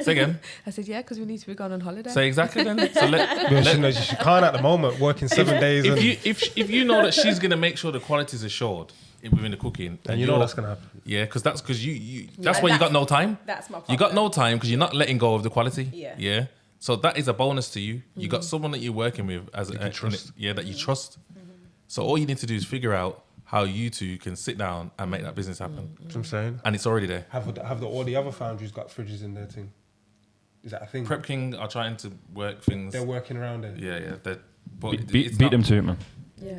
Say again. I said, yeah, because we need to be gone on holiday. Say exactly then. So But she knows she can't at the moment, working 7 days. And if you know that she's gonna make sure the quality is assured within the cooking, and you know that's going to happen. yeah, because that's because that's And why you got no time. That's my You got no time because you're not letting go of the quality. Yeah. Yeah. So that is a bonus to you. You got someone that you're working with as You can trust. that you trust. So all you need to do is figure out how you two can sit down and make that business happen, That's what I'm saying. and it's already there. Have all the other foundries got fridges in their thing? Is that a thing? Prep King are trying to work things. They're working around it. Yeah. But Beat them to it, man. Yeah.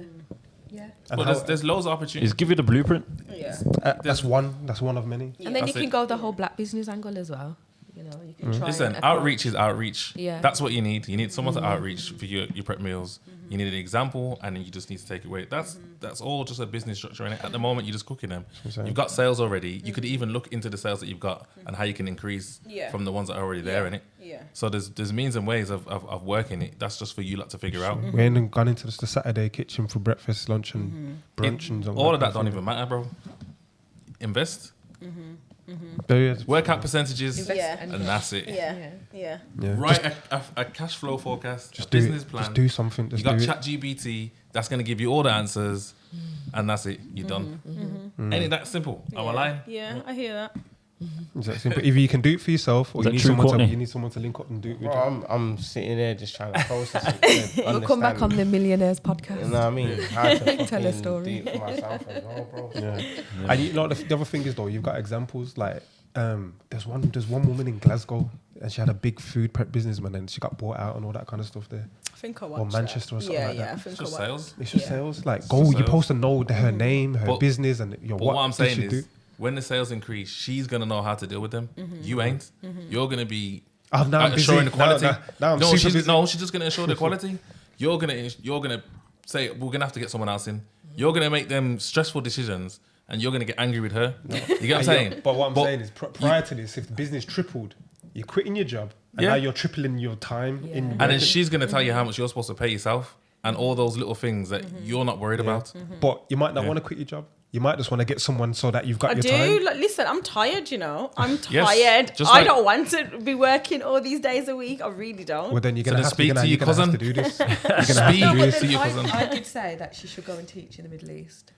Yeah. And But how- there's loads of Is opportunities. give you the blueprint. Yeah. that's one of many. And then That's you can it. go the whole black business angle as well. You know, you can try. Listen, and outreach is outreach. Yeah. That's what you need. You need someone to outreach for your prep meals. You need an example, and then you just need to take it away. That's all just a business structure. And at the moment, you're just cooking them. Exactly. You've got sales already. You could even look into the sales that you've got and how you can increase Yeah. from the ones that are already there in it. Yeah. So there's means and ways of working it. That's just for you lot to figure out. We ain't gone into the Saturday kitchen for breakfast, lunch, and brunch, and All of that don't even matter, bro. Invest, work out percentages, Invest Yeah. and and that's it. Yeah. Yeah. Yeah. Write a cash flow forecast, Just a do business it. plan. Just do something. Just You got do it. ChatGPT that's going to give you all the answers, and that's it. You're done. Ain't it that simple? Am I lying? Yeah, I hear that. Exactly. But if you can do it for yourself, or Is you that need true, someone Courtney? to, you need someone to link up and do it with. Bro, I'm sitting there just trying to process it. We'll come back on the Millionaires podcast. You know what I mean? How to Tell a fucking story. do it for myself as well, bro. Yeah. And you know, the other thing is though, you've got examples like there's one woman in Glasgow, and she had a big food prep business, man, and she got bought out and all that kind of stuff there. I think I Or watched Manchester or something yeah, like yeah, that. I think It's I just watched. sales. It's just Yeah. sales. Like, It's go. just You're sales. supposed to know her name, her But- business, and your But what I'm did saying she is, do? when the sales increase, she's gonna know how to deal with them. You ain't. You're gonna be Oh, now I'm busy. assuring the quality. Now I'm no, super she's busy. she's just gonna assure the quality. You're gonna say we're gonna have to get someone else in. You're gonna make them stressful decisions, and you're gonna get angry with her. You get what I'm And saying? But what I'm saying is, prior to this, if the business tripled, you're quitting your job, and Yeah. now you're tripling your time in. And then working. she's gonna tell you how much you're supposed to pay yourself, and all those little things that you're not worried about. But you might not Yeah. want to quit your job. You might just want to get someone so that you've got I your do. time. Like, listen, I'm tired, you know. I'm Yes, tired. just I like- don't want to be working all these days a week. I really don't. Well, then you're So gonna then have speak to, to you're your gonna have to cousin. do this. You're gonna have to Speak do this. to your cousin. I did say that she should go and teach in the Middle East.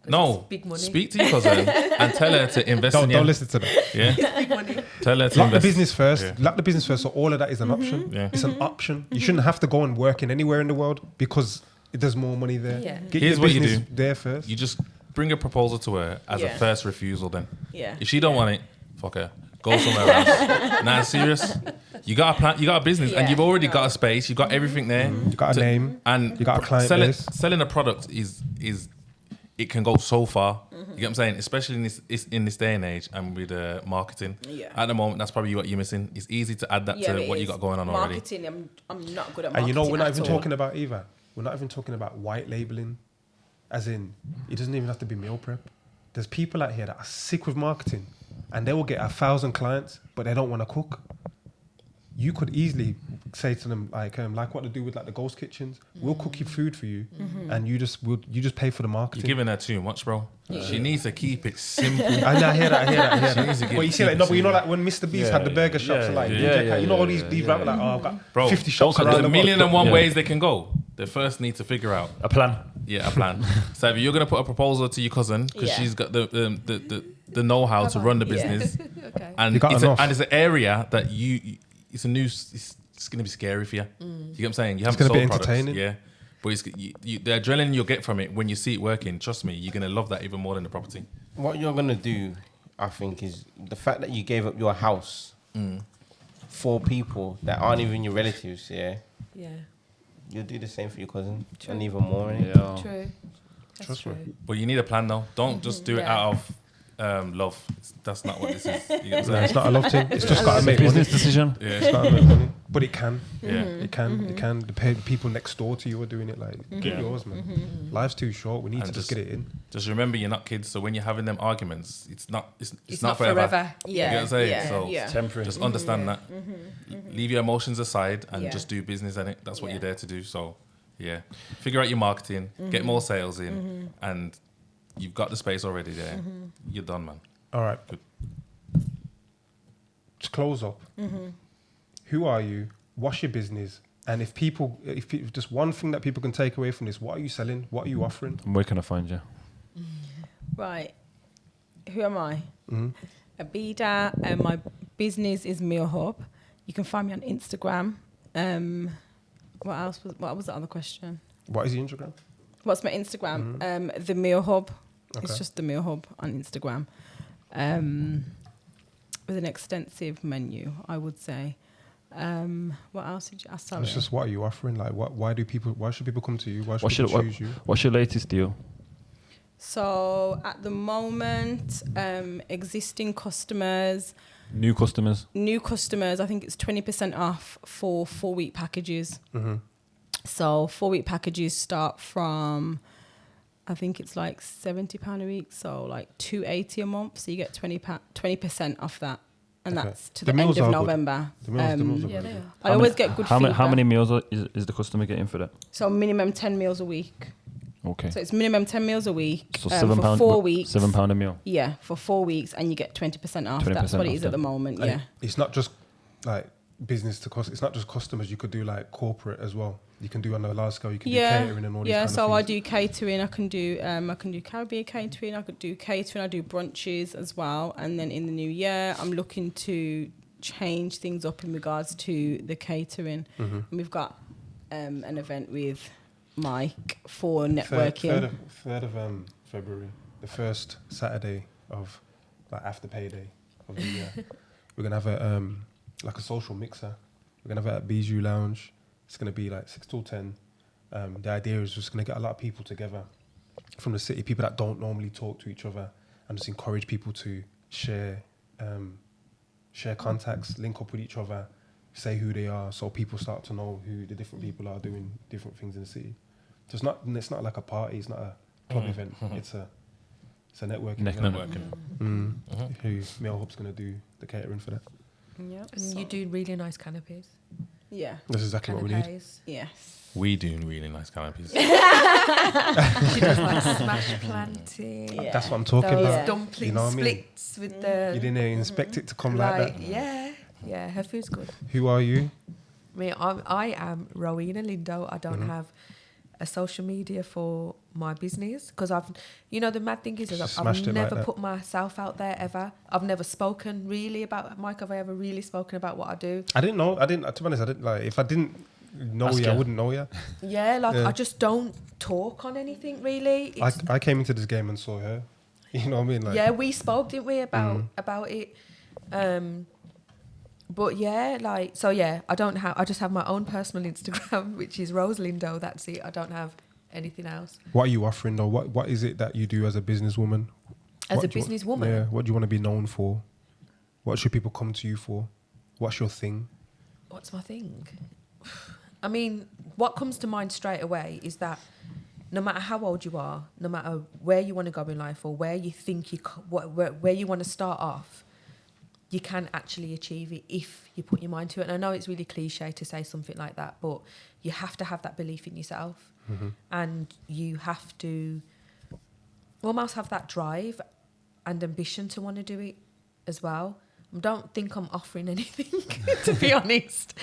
'Cause No, it's big money. speak to your cousin and tell her to invest in you. Don't listen to that. Yeah, Big money. tell her to Lock the invest. business first. Yeah. Lock the business first. So all of that is an option. Yeah. It's an option. You shouldn't have to go and work in anywhere in the world because there's more money there. Yeah. Get Here's your what you business do. there first. You just bring a proposal to her as a Yeah. first refusal. Then, Yeah. if she don't want it, fuck her. Go somewhere else. Nah, serious. You got a plan. You got a business, and Yeah. you've already got a space. You've got everything there. You got a name. and You got a client base. Selling a product is it can go so far. You get what I'm saying? Especially in this day and age, and with marketing. Yeah. At the moment, that's probably what you're missing. It's easy to add that Yeah, to it what you is. got going on already. Marketing, I'm not good at marketing. And you know, we're not at even all. talking about either. We're not even talking about white labeling, as in it doesn't even have to be meal prep. There's people out here that are sick with marketing, and they will get 1,000 clients, but they don't want to cook. You could easily say to them like what they do with like the ghost kitchens. We'll cook your food for you, and you just pay for the You're marketing. giving her too much, bro. She needs to keep it simple. I hear that. She needs to But you see, like, no, but you know, like when Mr. Beast had the burger shops, and like, you know, all these rappers like, oh, I've got Bro, 50 shops there's around a the million world. and one Yeah. ways they can go. They first need to figure out A plan. a plan. So if you're gonna put a proposal to your cousin because Yeah. she's got the know-how to run the business, Okay. and You got enough. it's an area that it's gonna be scary for you. You get what I'm saying? You haven't gonna be sold products, entertaining. yeah. But the adrenaline you'll get from it when you see it working, trust me, you're gonna love that even more than the property. What you're gonna do, I think, is the fact that you gave up your house for people that aren't even your relatives. Yeah, Yeah. you'll do the same for your cousin, True. and even more. innit? Yeah. True. That's Trust me. true. But you need a plan though. Don't just do it Yeah. out of love. That's not what this is. You get what I'm No, saying? it's not a love thing. It's just got to make Business money. decision. Yeah. It's gotta make money. But it can. Yeah. It can. It can. The people next door to you are doing it. Like, get yours, man. Life's too short. We need And to just just- get it in. Just remember, you're not kids. So when you're having them arguments, it's not It's not not forever. forever. You get what I'm saying? Yeah. So Yeah. Temporary. just understand that. Leave your emotions aside and Yeah. just do business in it. That's what Yeah. you're there to do. So yeah, figure out your marketing, get more sales in, and you've got the space already there. You're done, man. All right. Good. To close up, who are you? What's your business? And if just one thing that people can take away from this, what are you selling? What are you offering? And where can I find you? Right. Who am I? Mm-hmm. Beeda, and my business is Meal Hub. You can find me on Instagram. What was the other question? What is your Instagram? What's my Instagram? The Meal Hub. Okay. It's just the Meal Hub on Instagram. With an extensive menu, I would say. What else did you ask? Sorry. It's just what are you offering? Like, why should people come to you? Why should What should people choose you? What's your latest deal? So at the moment, existing customers, New customers. New customers, I think it's 20% off for 4-week packages. So 4-week packages start from, I think it's like £70 a week, so like $280 a month. So you get 20% off that, and Okay. that's to The the, end meals of are good. November. The meals are Yeah, really they good. are. I always get good How feedback. many meals is the customer getting for that? So minimum 10 meals a week. Okay. So it's minimum 10 meals a week. So for £7 4 weeks. £7 a meal. Yeah, for 4 weeks, and you get 20% off. That's 20% what it off is at the then. moment. And Yeah. it's not just like business to cost. It's not just customers. You could do like corporate as well. You can do on a large scale. You can do catering and all these Yeah, kind so of I things. do catering. I can do Caribbean catering. I could do catering. I do brunches as well. And then in the new year, I'm looking to change things up in regards to the catering. And we've got an event with Mike for networking. Third of February, the first Saturday of like after payday of the year. We're gonna have a like a social mixer. We're gonna have it at Bijou Lounge. It's gonna be like 6 till 10. The idea is just gonna get a lot of people together from the city, people that don't normally talk to each other, and just encourage people to share contacts, link up with each other, say who they are, so people start to know who the different people are doing different things in the city. So it's not like a party. It's not a club event. It's a networking event. Networking. Who Mail Hub's gonna do the catering for that. Yep. And you do really nice canapes. Yeah. That's exactly what we need. Canapes. Yes. We do really nice canopies. She does like smash planting. Yeah. That's what I'm talking Those about. dumpling You know what I mean? splits with the You didn't inspect it to come like that. Yeah, her food's good. Who are you? I am Roweena Lindo. I don't have a social media for my business because the mad thing is Just I've smashed it like never that. put myself out there ever. I've never spoken really about Mike. Have I ever really spoken about what I do? I didn't know. To be honest, I didn't like. If I didn't know Ask you, I her. wouldn't know you. Yeah, Yeah. I just don't talk on anything really. I came into this game and saw her. You know what I mean? Like, Yeah, we spoke, didn't we, about it? But yeah, I just have my own personal Instagram, which is Rose Lindo. That's it. I don't have anything else. what are you offering though? What is it that you do as a businesswoman? As What a do you- businesswoman? Yeah. What do you want to be known for? What should people come to you for? What's your thing? What's my thing? I mean, what comes to mind straight away is that no matter how old you are, no matter where you want to go in life or where you think where you want to start off, you can actually achieve it if you put your mind to it. And I know it's really cliche to say something like that, but you have to have that belief in yourself, and you have to almost have that drive and ambition to want to do it as well. I don't think I'm offering anything, to be honest.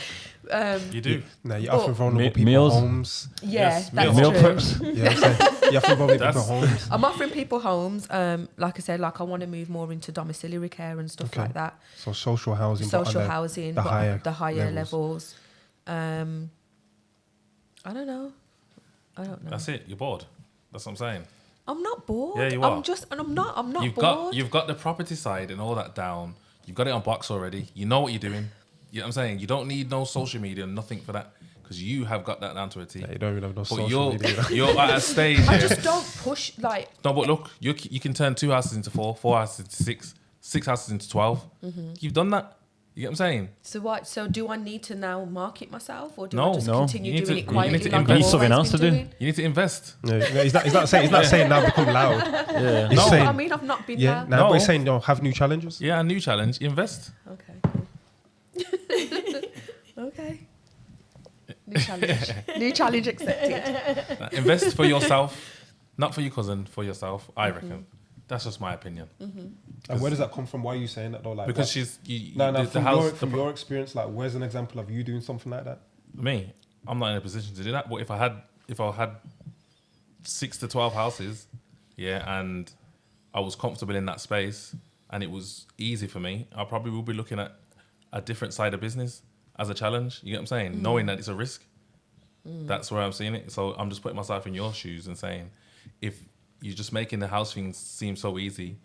You do. No, you're But- offering vulnerable people Meals? homes. Yeah, Yes, that's Meal true. preps. Yeah, I'm saying, you're offering vulnerable people That's- homes. I'm offering people homes. Like I said, I want to move more into domiciliary care and stuff Okay. like that. So social housing. but on Social housing, the but higher the higher levels. levels. I don't know. That's it. You're bored. That's what I'm saying. I'm not bored. Yeah, you are. I'm not You've bored. you've got the property side and all that down. You've got it on box already. You know what you're doing. You know what I'm saying? You don't need no social media, nothing for that, because you have got that down to a T. Yeah, you don't even have no But social media. you're at a stage. I yeah. just don't push like. No, but look, you can turn 2 houses into 4, 4 houses into 6, 6 houses into 12. You've done that. You get what I'm saying? So what? So do I need to now market myself, or do No. I just No. continue You need doing to- it you quietly? need to like invest. I've Need something always else been to do. doing? You need to invest. Yeah, he's not saying now become loud. Yeah. He's No, saying, I mean I've not been yeah, loud. now No. we're saying have new challenges. Yeah, a new challenge. Invest. Okay. Okay. New challenge. New challenge accepted. Invest for yourself, not for your cousin, for yourself. I reckon. That's just my opinion. And where does that come from? Why are you saying that though? Like, Because what- she's no, the from, house. your, from your experience, like, where's an example of you doing something like that? Me, I'm not in a position to do that. But if I had 6 to 12 houses, yeah, and I was comfortable in that space and it was easy for me, I probably will be looking at a different side of business as a challenge. You get what I'm saying? Knowing that it's a risk. That's where I'm seeing it. So I'm just putting myself in your shoes and saying, if you're just making the house things seem so easy,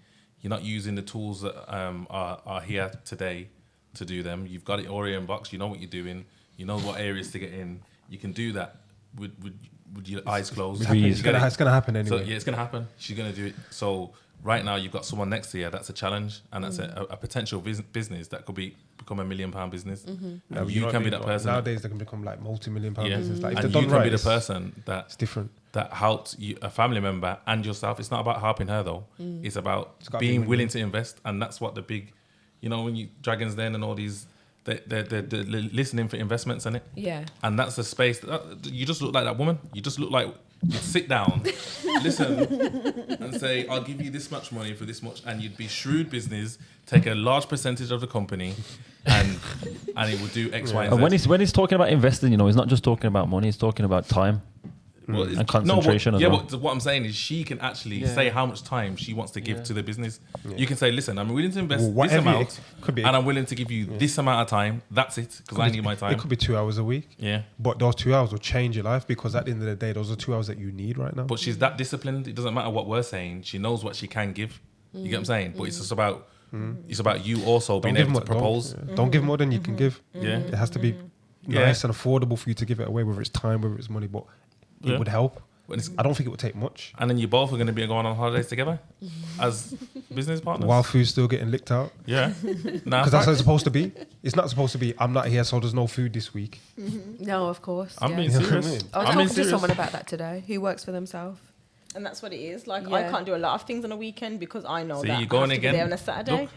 you're not using the tools that are here today to do them. You've got it already in box. You know what you're doing. You know what areas to get in. You can do that with your eyes closed. It's gonna happen anyway. So yeah, it's gonna happen. She's gonna do it. So right now you've got someone next to you. That's a challenge, and that's a potential business that could become £1 million business. Yeah, And you can be that person. Nowadays they can become like multi-million-pound business. Like if and they're you done can be right, the person that it's different. that helped you, a family member and yourself. It's not about helping her though. It's about gotta be being win-win. willing to invest, and that's what the big, when you Dragons Den and all these, they're listening for investments in it. Yeah. And that's the space. You just look like that woman. You just look like you'd sit down, listen, and say, "I'll give you this much money for this much," and you'd be shrewd business, take a large percentage of the company, and it would do X, Y, and Z. And when he's talking about investing, he's not just talking about money. He's talking about time and concentration as well. But what I'm saying is she can actually say how much time she wants to give to the business. You can say, listen, I'm willing to invest this amount, and I'm willing to give you this amount of time. That's it, because I need my time. It could be 2 hours a week. Yeah. But those 2 hours will change your life, because at the end of the day, those are 2 hours that you need right now. But she's that disciplined. It doesn't matter what we're saying. She knows what she can give. You get what I'm saying? But it's just about it's about you also being able to propose. Don't give more than you can give. Yeah. It has to be nice and affordable for you to give it away, whether it's time, whether it's money, but it would help. I don't think it would take much. And then you both are going to be going on holidays together as business partners. While food's still getting licked out. Yeah. Because that's how it's supposed to be. It's not supposed to be, I'm not here, so there's no food this week. No, of course. I'm being You know what I serious. mean? I was talking to someone about that today who works for themselves. And that's what it is. Like, Yeah. I can't do a lot of things on a weekend because I know See, that you're going I have to again. be there on a Saturday. Look.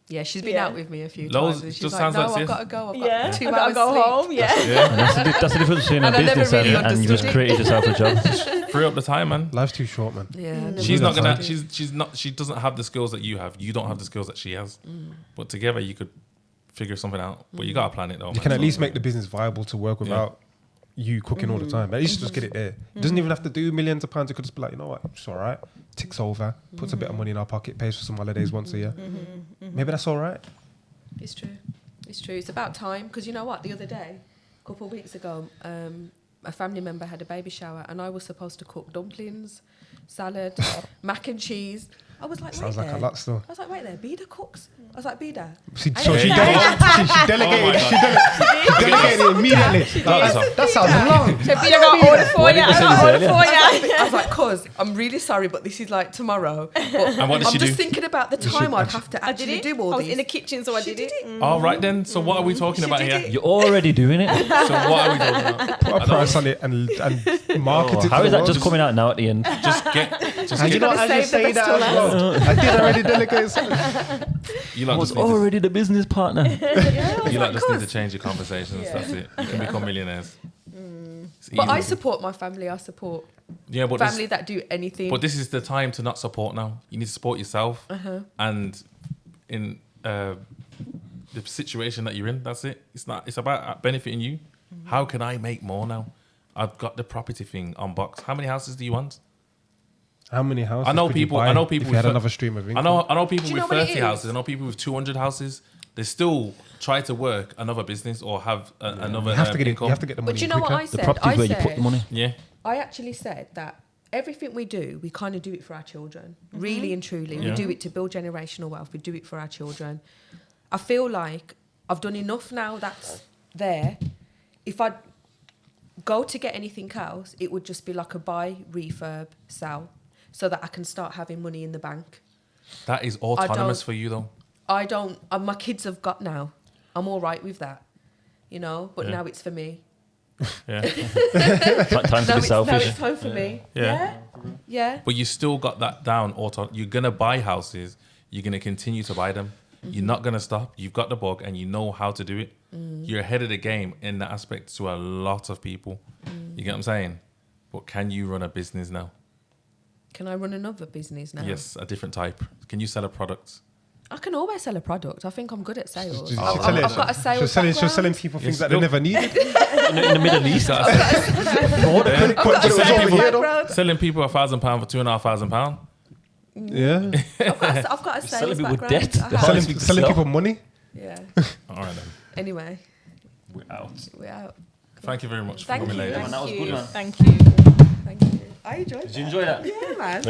Yeah, she's been Yeah. out with me a few Loads- times. And she's just like, sounds no, like I've this. got to go. I've got Yeah, 2 I gotta hours go sleep. home. Yeah. And that's the difference between a And I never business really and you just understood it. created yourself a job. Free up the time, man. Life's too short, man. Yeah. She's not gonna. She's She doesn't have the skills that you have. You don't have the skills that she has. But together you could figure something out. But you gotta plan it though. You can at least make the business viable to work without you cooking all the time. At least just get it there. It doesn't even have to do millions of pounds. You could just be like, you know what, it's all right. Ticks over, puts a bit of money in our pocket, pays for some holidays once a year. Maybe that's all right. It's true. It's true. It's about time. Because you know what? The other day, a couple of weeks ago, a family member had a baby shower and I was supposed to cook dumplings, salad, mac and cheese. I was like, Sounds wait like there. a lot still. I was like, wait there, Beeda cooks? I was like, Beeda. She Oh delegated it immediately. That sounds long. So Beeda got order for you. I got order for you. I was like, cuz, I'm really sorry, but this is like tomorrow. But And what did I'm she just do? thinking about the time I'd have to I did actually it. do all I was these. in the kitchen, so I did it. All right then. So what are we talking about did here? it. You're already doing it. So what are we talking about? Put a price on it and market it. How to is the that just world. coming out now at the end? Just get. And you know, gotta I just save the say best that till as well. I did already delegate something. You I lot was just need to, already the business partner. you lot just need to change your conversations. That's it. You can become millionaires. It's But I easy. support my family. I support Yeah, but family that do anything. But this is the time to not support now. You need to support yourself. And in the situation that you're in, that's it. It's about benefiting you. How can I make more now? I've got the property thing on box. How many houses do you want? How many houses? I know could you people. buy I know people. If you had with another stream of income. I know people Do you with know what it 30 is? houses. I know people with 200 houses. They still try to work another business or have another You have to get it. income. You have to get the money. But you know what I The said? property I is where you said, put the money. Yeah. I actually said that everything we do, we kind of do it for our children. Really and truly. We Yeah. do it to build generational wealth. We do it for our children. I feel like I've done enough now that's there. If I go to get anything else, it would just be like a buy, refurb, sell, so that I can start having money in the bank. That is autonomous don't- for you though. I don't, my kids have got now. I'm all right with that, you know, but Yeah. now it's for me. Yeah. Time to Now be it's selfish. time for me. Yeah. Yeah. But you still got that down. You're gonna buy houses. You're gonna continue to buy them. You're not gonna stop. You've got the bug, and you know how to do it. You're ahead of the game in that aspect to a lot of people. You get what I'm saying? But can you run a business now? Can I run another business now? Yes, a different type. Can you sell a product? I can always sell a product. I think I'm good at sales. She's I've selling- got a sales She's selling background. people things Yes, that they look. never needed. In the Middle East. I've got a sales background. Selling people £1,000 for £2,500. Yeah. I've got a sales Selling people with background. debt. I The have. hardest thing to Selling sell. people money. Yeah. All right then. Anyway, We're out. we're out. Thank you very much Thank for coming, you. ladies. Man, that was good, man. Thank you. Thank you. I enjoyed it. Did you enjoy that? Yeah, man.